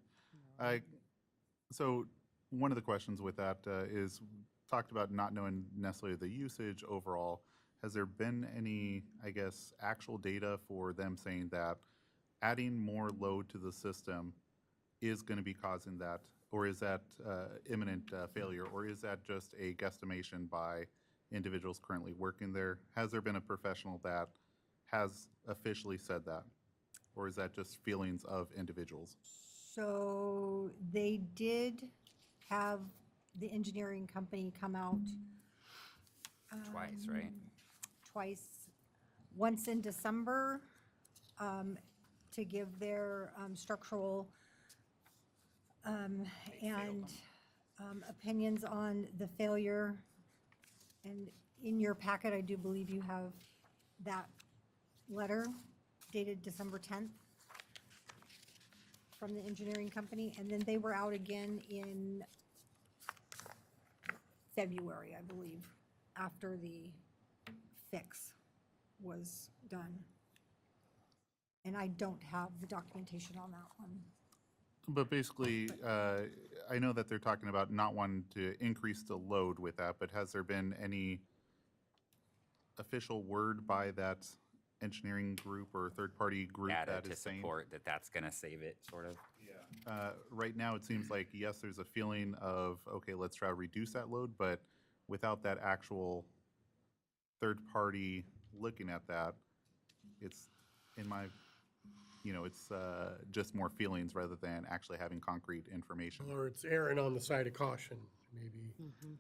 S1: So one of the questions with that is talked about not knowing necessarily the usage overall. Has there been any, I guess, actual data for them saying that adding more load to the system is going to be causing that, or is that imminent failure, or is that just a guesstimation by individuals currently working there? Has there been a professional that has officially said that, or is that just feelings of individuals?
S3: So they did have the engineering company come out
S8: Twice, right?
S3: twice, once in December, to give their structural and opinions on the failure. And in your packet, I do believe you have that letter dated December 10th from the engineering company, and then they were out again in February, I believe, after the fix was done. And I don't have the documentation on that one.
S1: But basically, I know that they're talking about not wanting to increase the load with that, but has there been any official word by that engineering group or third-party group
S8: Data
S1: that
S8: to
S1: is saying?
S8: support that that's gonna save it, sort of.
S1: Right now, it seems like, yes, there's a feeling of, okay, let's try to reduce that load, but without that actual third party looking at that, it's, in my, it's just more feelings rather than actually having concrete information.
S4: Or it's erring on the side of caution, maybe,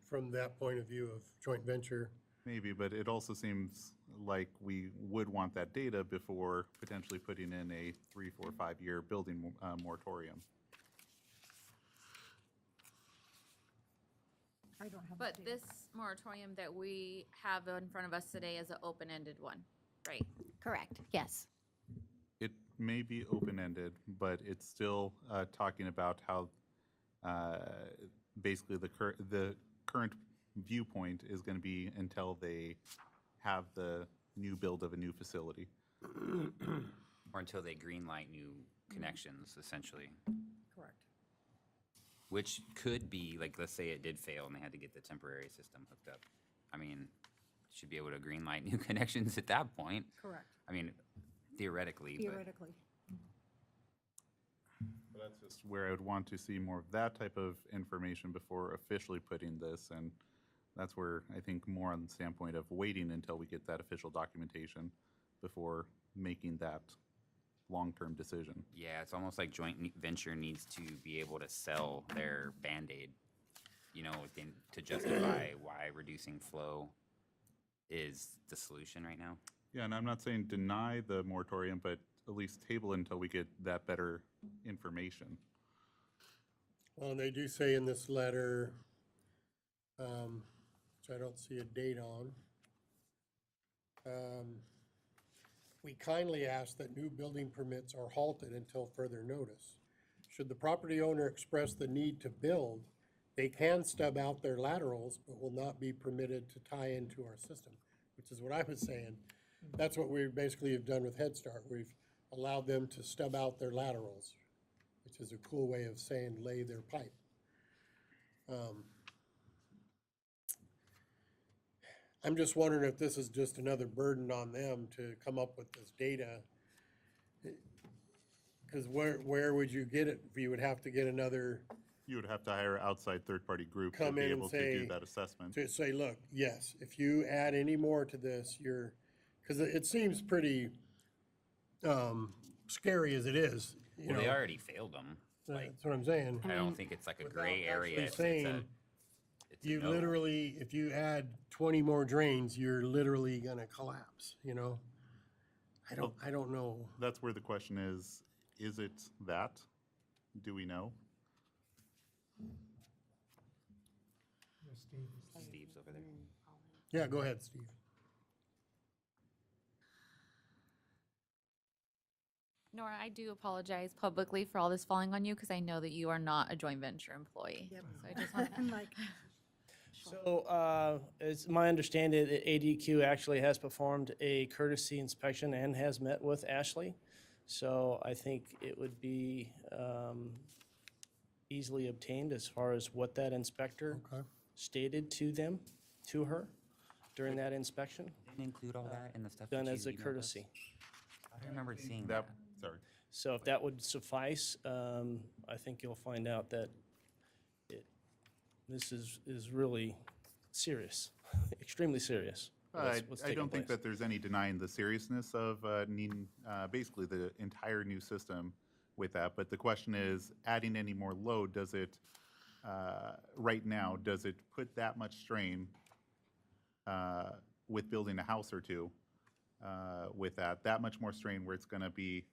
S4: from that point of view of joint venture.
S1: Maybe, but it also seems like we would want that data before potentially putting in a 3, 4, 5-year building moratorium.
S3: I don't have.
S2: But
S3: the data.
S2: this moratorium that we have in front of us today is an open-ended one, right?
S9: Correct, yes.
S1: It may be open-ended, but it's still talking about how basically the current viewpoint is going to be until they have the new build of a new facility.
S8: Or until they green light new connections, essentially.
S3: Correct.
S8: Which could be, like, let's say it did fail and they had to get the temporary system hooked up. I mean, should be able to green light new connections at that point.
S3: Correct.
S8: I mean, theoretically, but
S3: Theoretically.
S1: But that's just where I would want to see more of that type of information before officially putting this, and that's where I think more on the standpoint of waiting until we get that official documentation before making that long-term decision.
S8: yeah, it's almost like joint venture needs to be able to sell their Band-Aid, to justify why reducing flow is the solution right now.
S1: Yeah, and I'm not saying deny the moratorium, but at least table it until we get that better information.
S4: Well, they do say in this letter, which I don't see a date on, we kindly ask that new building permits are halted until further notice. Should the property owner express the need to build, they can stub out their laterals, but will not be permitted to tie into our system, which is what I was saying. That's what we basically have done with Head Start. We've allowed them to stub out their laterals, which is a cool way of saying lay their pipe. I'm just wondering if this is just another burden on them to come up with this data. Because where would you get it? You would have to get another,
S1: You would have to hire an outside third-party group to
S4: Come
S1: be
S4: in and
S1: able to
S4: say-
S1: do that assessment.
S4: to say, look, yes, if you add any more to this, because it seems pretty scary as it is.
S8: Well, they already failed them. Like,
S4: That's what I'm saying.
S8: I don't think it's like a gray area.
S4: Actually
S8: It's a
S4: saying,
S8: it's a
S4: you
S8: no.
S4: literally, if you add 20 more drains, you're literally gonna collapse, I don't know.
S1: That's where the question is it that? Do we know?
S7: Yeah, Steve.
S8: Steve's over there.
S4: Yeah, go ahead, Steve.
S2: Nora, I do apologize publicly for all this falling on you because I know that you are not a joint venture employee.
S3: Yep.
S2: So I just want
S3: I'm like,
S14: So it's my understanding that ADQ actually has performed a courtesy inspection and has met with Ashley. So I think it would be easily obtained as far as what that inspector
S4: Okay.
S14: stated to her during that inspection,
S8: Didn't include all that in the stuff.
S14: done
S8: that
S14: as
S8: you
S14: a
S8: emailed us?
S14: courtesy.
S8: I remember seeing
S1: That,
S8: that.
S1: sorry.
S14: So if that would suffice, I think you'll find out that this is really serious, extremely serious. what's
S1: I
S14: taking
S1: don't think
S14: place.
S1: that there's any denying the seriousness of needing basically the entire new system with that. But the question is, adding any more load, does it, right now, does it put that much strain with building a house or two with that much more strain where it's going to be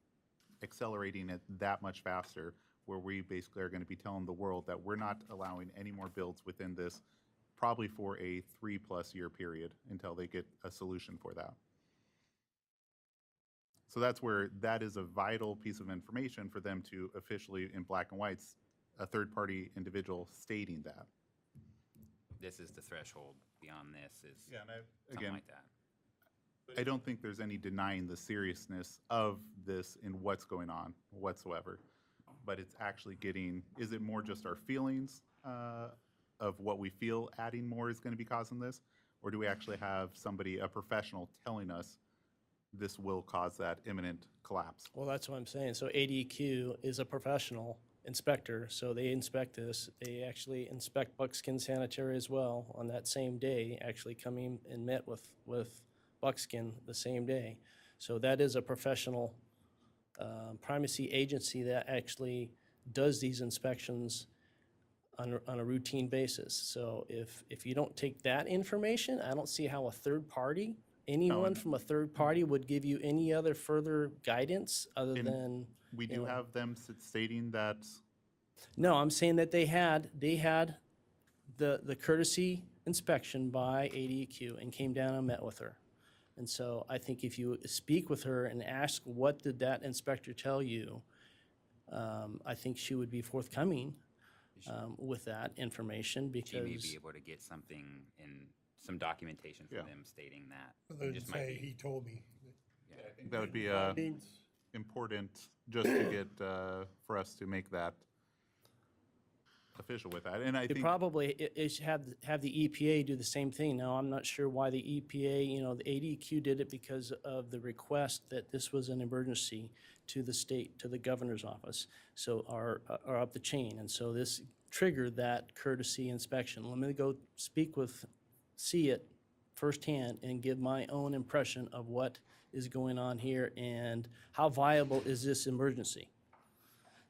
S1: accelerating it that much faster? where we basically are going to be telling the world that we're not allowing any more builds within this, probably for a 3+ year period until they get a solution for that. So that's where that is a vital piece of information for them to officially, in black and white, a third-party individual stating that.
S8: This is the threshold. Beyond this is
S1: Yeah, and
S8: something
S1: again,
S8: like that.
S1: I don't think there's any denying the seriousness of this and what's going on whatsoever. But it's actually getting, is it more just our feelings of what we feel adding more is going to be causing this? Or do we actually have somebody, a professional, telling us this will cause that imminent collapse?
S14: Well, that's what I'm saying. So ADQ is a professional inspector, so they inspect this. They actually inspect Buckskin Sanitary as well on that same day, actually coming and met with Buckskin the same day. So that is a professional primacy agency that actually does these inspections on a routine basis. So if you don't take that information, I don't see how a third party, anyone from a third party would give you any other further guidance other
S1: And
S14: than.
S1: We do have them stating that,
S14: No, I'm saying that they had the courtesy inspection by ADQ and came down and met with her. And so I think if you speak with her and ask, what did that inspector tell you? I think she would be forthcoming with that information
S8: She may be
S14: because,
S8: able to get something in some documentation from
S1: Yeah.
S8: them stating that.
S4: Other
S8: It
S4: than
S8: just might
S4: say,
S8: be.
S4: he told me.
S1: I think that would be important just to get, for us to make that official with that. And I
S14: you
S1: think,
S14: probably should have the EPA do the same thing. Now, I'm not sure why the EPA, the ADQ did it because of the request that this was an emergency to the state, to the governor's office, so, or up the chain. And so this triggered that courtesy inspection. Let me go see it firsthand and give my own impression of what is going on here and how viable is this emergency.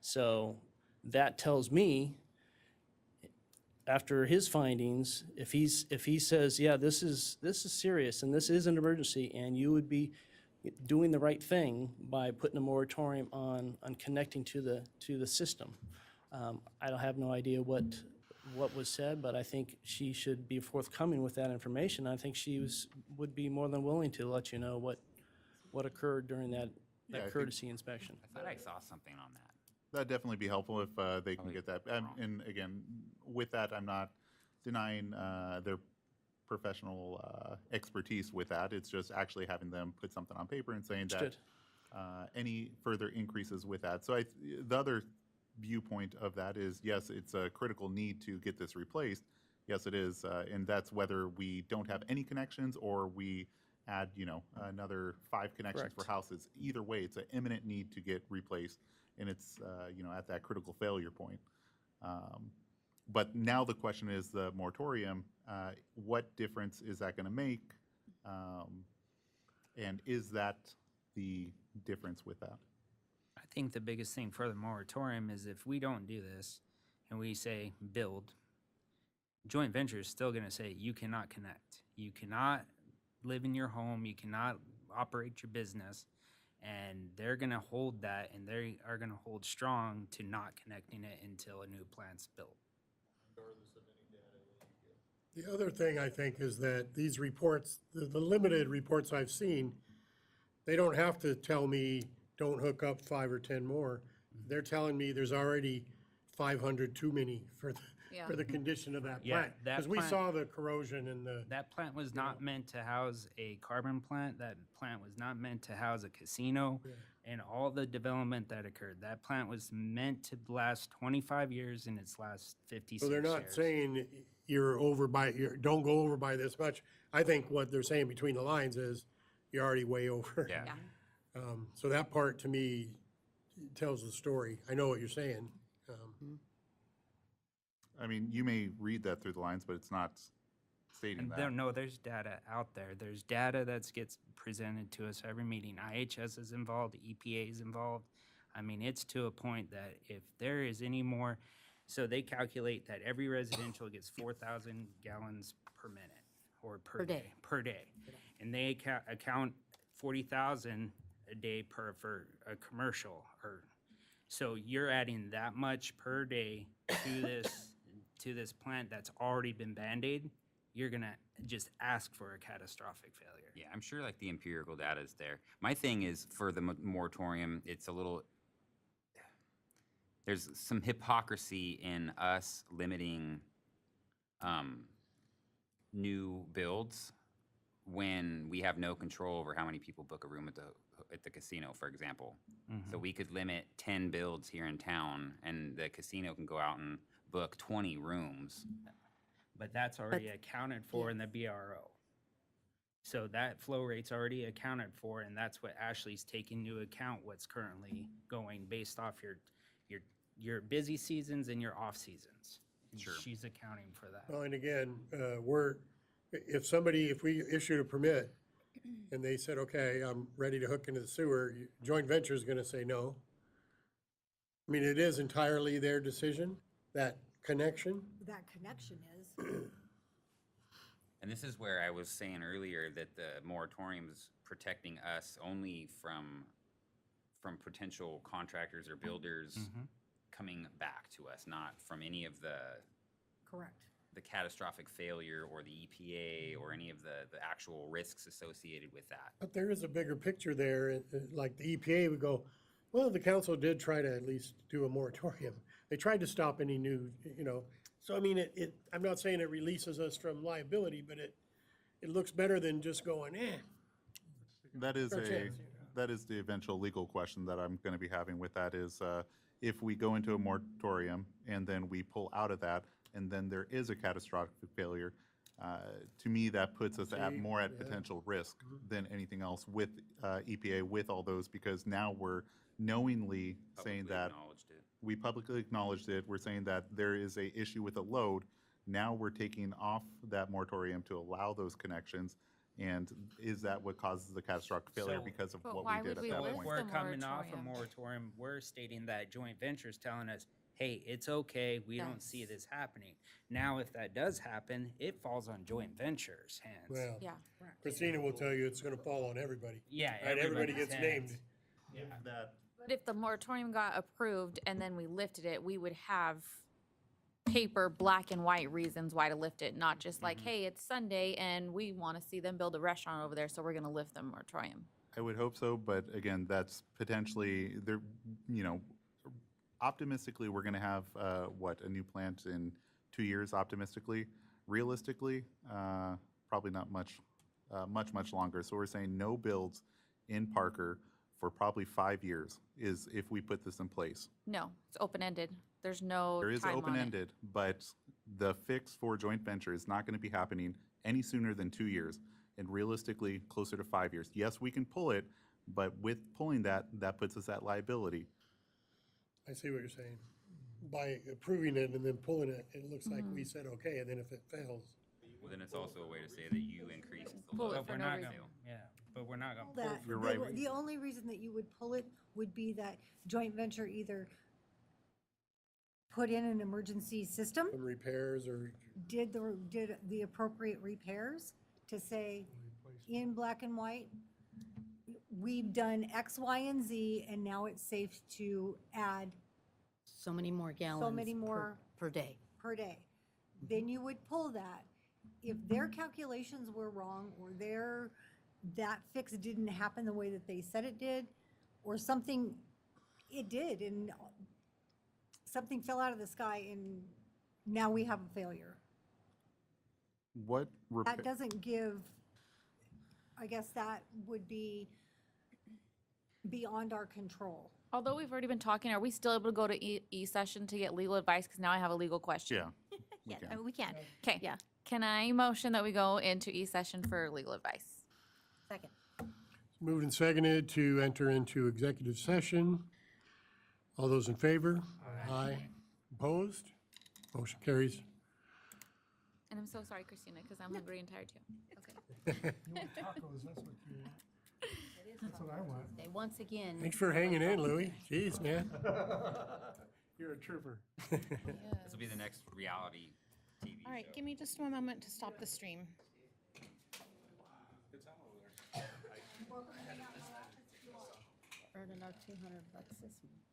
S14: So that tells me, after his findings, if he says, yeah, this is serious and this is an emergency and you would be doing the right thing by putting a moratorium on connecting to the system. I don't have no idea what was said, but I think she should be forthcoming with that information. I think she would be more than willing to let you know what occurred during
S1: Yeah, I
S14: that
S1: think-
S14: courtesy inspection.
S8: I thought I saw something on that.
S1: that'd definitely be helpful if they can get that. And again, with that, I'm not denying their professional expertise with that. It's just actually having them put something on paper and saying that
S14: Understood.
S1: any further increases with that. So the other viewpoint of that is, yes, it's a critical need to get this replaced. Yes, it is. And that's whether we don't have any connections or we add, another 5 connections for
S14: Correct.
S1: houses. Either way, it's an imminent need to get replaced. And it's, at that critical failure point. But now the question is the moratorium, what difference is that going to make? And is that the difference with that?
S5: I think the biggest thing for the moratorium is if we don't do this and we say build, joint venture is still going to say you cannot connect. You cannot live in your home. You cannot operate your business. And they're going to hold that and they are going to hold strong to not connecting it until a new plant's built.
S4: The other thing I think is that these reports, the limited reports I've seen, they don't have to tell me, don't hook up 5 or 10 more. They're telling me there's already 500 too many for the condition of that
S5: Yeah,
S4: plant.
S5: that
S4: Because we
S5: plant-
S4: saw the corrosion and the,
S5: That plant was not meant to house a carbon plant. That plant was not meant to house a casino and all the development that occurred. That plant was meant to last 25 years in its last 56
S4: so they're not
S5: years.
S4: saying don't go over by this much. I think what they're saying between the lines is you're already way over.
S8: Yeah.
S4: So that part to me tells the story. I know what you're saying.
S1: I mean, you may read that through the lines, but it's not stating
S5: And
S1: that.
S5: there's data out there. There's data that gets presented to us every meeting. IHS is involved, EPA is involved. I mean, it's to a point that if there is any more, so they calculate that every residential gets 4,000 gallons per minute or per day. Per day. And they account 40,000 a day for a commercial or So you're adding that much per day to this plant that's already been Band-Aid, you're gonna just ask for a catastrophic failure.
S8: Yeah, I'm sure like the empirical data is there. My thing is for the moratorium, it's a little, there's some hypocrisy in us limiting new builds when we have no control over how many people book a room at the casino, for example. So we could limit 10 builds here in town, and the casino can go out and book 20 rooms.
S5: But that's already accounted for in the BRO. So that flow rate's already accounted for, and that's what Ashley's taking into account what's currently going based off your busy seasons and your off seasons.
S8: Sure.
S5: She's accounting for that.
S4: Well, and again, if we issued a permit and they said, okay, I'm ready to hook into the sewer, joint venture is gonna say no. I mean, it is entirely their decision, that connection.
S3: That connection is.
S8: And this is where I was saying earlier that the moratorium's protecting us only from potential contractors or builders coming back to us, not from any of the
S3: Correct.
S8: catastrophic failure or the EPA or any of the actual risks associated with that.
S4: But there is a bigger picture there, like the EPA would go, well, the council did try to at least do a moratorium. They tried to stop any new, so I mean, I'm not saying it releases us from liability, but it looks better than just going,
S1: That is
S4: Fair chance.
S1: that is the eventual legal question that I'm going to be having with that is, if we go into a moratorium and then we pull out of that, and then there is a catastrophic failure, to me, that puts us more at potential risk than anything else with EPA, with all those, because now we're knowingly saying
S8: Publicly
S1: that
S8: acknowledged it.
S1: we publicly acknowledged it, we're saying that there is a issue with a load. Now we're taking off that moratorium to allow those connections, and is that what causes the catastrophic failure
S5: So-
S1: because of
S2: But
S1: what
S2: why
S1: we did
S2: would
S1: at
S2: we
S1: that
S2: lift
S1: point?
S5: We're
S2: the
S5: coming off a
S2: moratorium.
S5: moratorium, we're stating that joint venture's telling us, hey, it's okay, we don't see
S2: Yes.
S5: this happening. Now, if that does happen, it falls on joint venture's hands.
S4: well,
S2: Yeah.
S4: Christina will tell you it's gonna fall on everybody.
S5: Yeah,
S4: Right, everybody
S5: everybody's
S4: gets
S5: hands.
S4: named.
S1: That
S2: But if the moratorium got approved and then we lifted it, we would have paper, black and white reasons why to lift it, not just like, hey, it's Sunday and we want to see them build a restaurant over there, so we're going to lift the moratorium.
S1: I would hope so, but again, that's potentially, there, optimistically, we're gonna have, a new plant in 2 years, optimistically. Realistically, probably not much longer. So we're saying no builds in Parker for probably 5 years is if we put this in place.
S2: No, it's open-ended. There's no
S1: There is
S2: time on it.
S1: open-ended, but the fix for joint venture is not gonna be happening any sooner than 2 years, and realistically, closer to 5 years. Yes, we can pull it, but with pulling that puts us at liability.
S4: I see what you're saying. By approving it and then pulling it, it looks like we said, okay, and then if it fails,
S8: Well, then it's also a way to say that you increased the
S2: Pull
S8: load.
S2: it
S5: But
S2: for
S5: we're
S2: no
S5: not
S2: reason.
S5: gonna, yeah, but we're not gonna pull
S3: That,
S1: You're
S3: the-
S1: right.
S3: The only reason that you would pull it would be that joint venture either put in an emergency system,
S4: some repairs or,
S3: did the appropriate repairs to say, in black and white, we've done X, Y, and Z, and now it's safe to add
S15: So many more gallons.
S3: many more
S15: Per day.
S3: per day. Then you would pull that. If their calculations were wrong, or that fix didn't happen the way that they said it did, or something, it did, and something fell out of the sky, and now we have a failure.
S1: What repair?
S3: That doesn't give, I guess that would be beyond our control.
S2: Although we've already been talking, are we still able to go to E-session to get legal advice? Because now I have a legal question.
S1: Yeah.
S9: Yeah,
S1: can.
S9: I mean, we can.
S2: Okay.
S9: Yeah.
S2: Can I motion that we go into E-session for legal advice?
S9: Second.
S4: moved and seconded to enter into executive session. All those in favor? Aye. Opposed? Motion carries.
S2: And I'm so sorry, Christina, because I'm hungry and tired too. Okay.
S7: You want tacos, that's what I want.
S15: Okay, once again.
S4: Thanks for hanging in, Louis. Jeez, man.
S7: You're a trooper.
S8: This will be the next reality TV
S6: All right,
S8: show.
S6: give me just a moment to stop the stream.
S15: Earned enough $200 this month.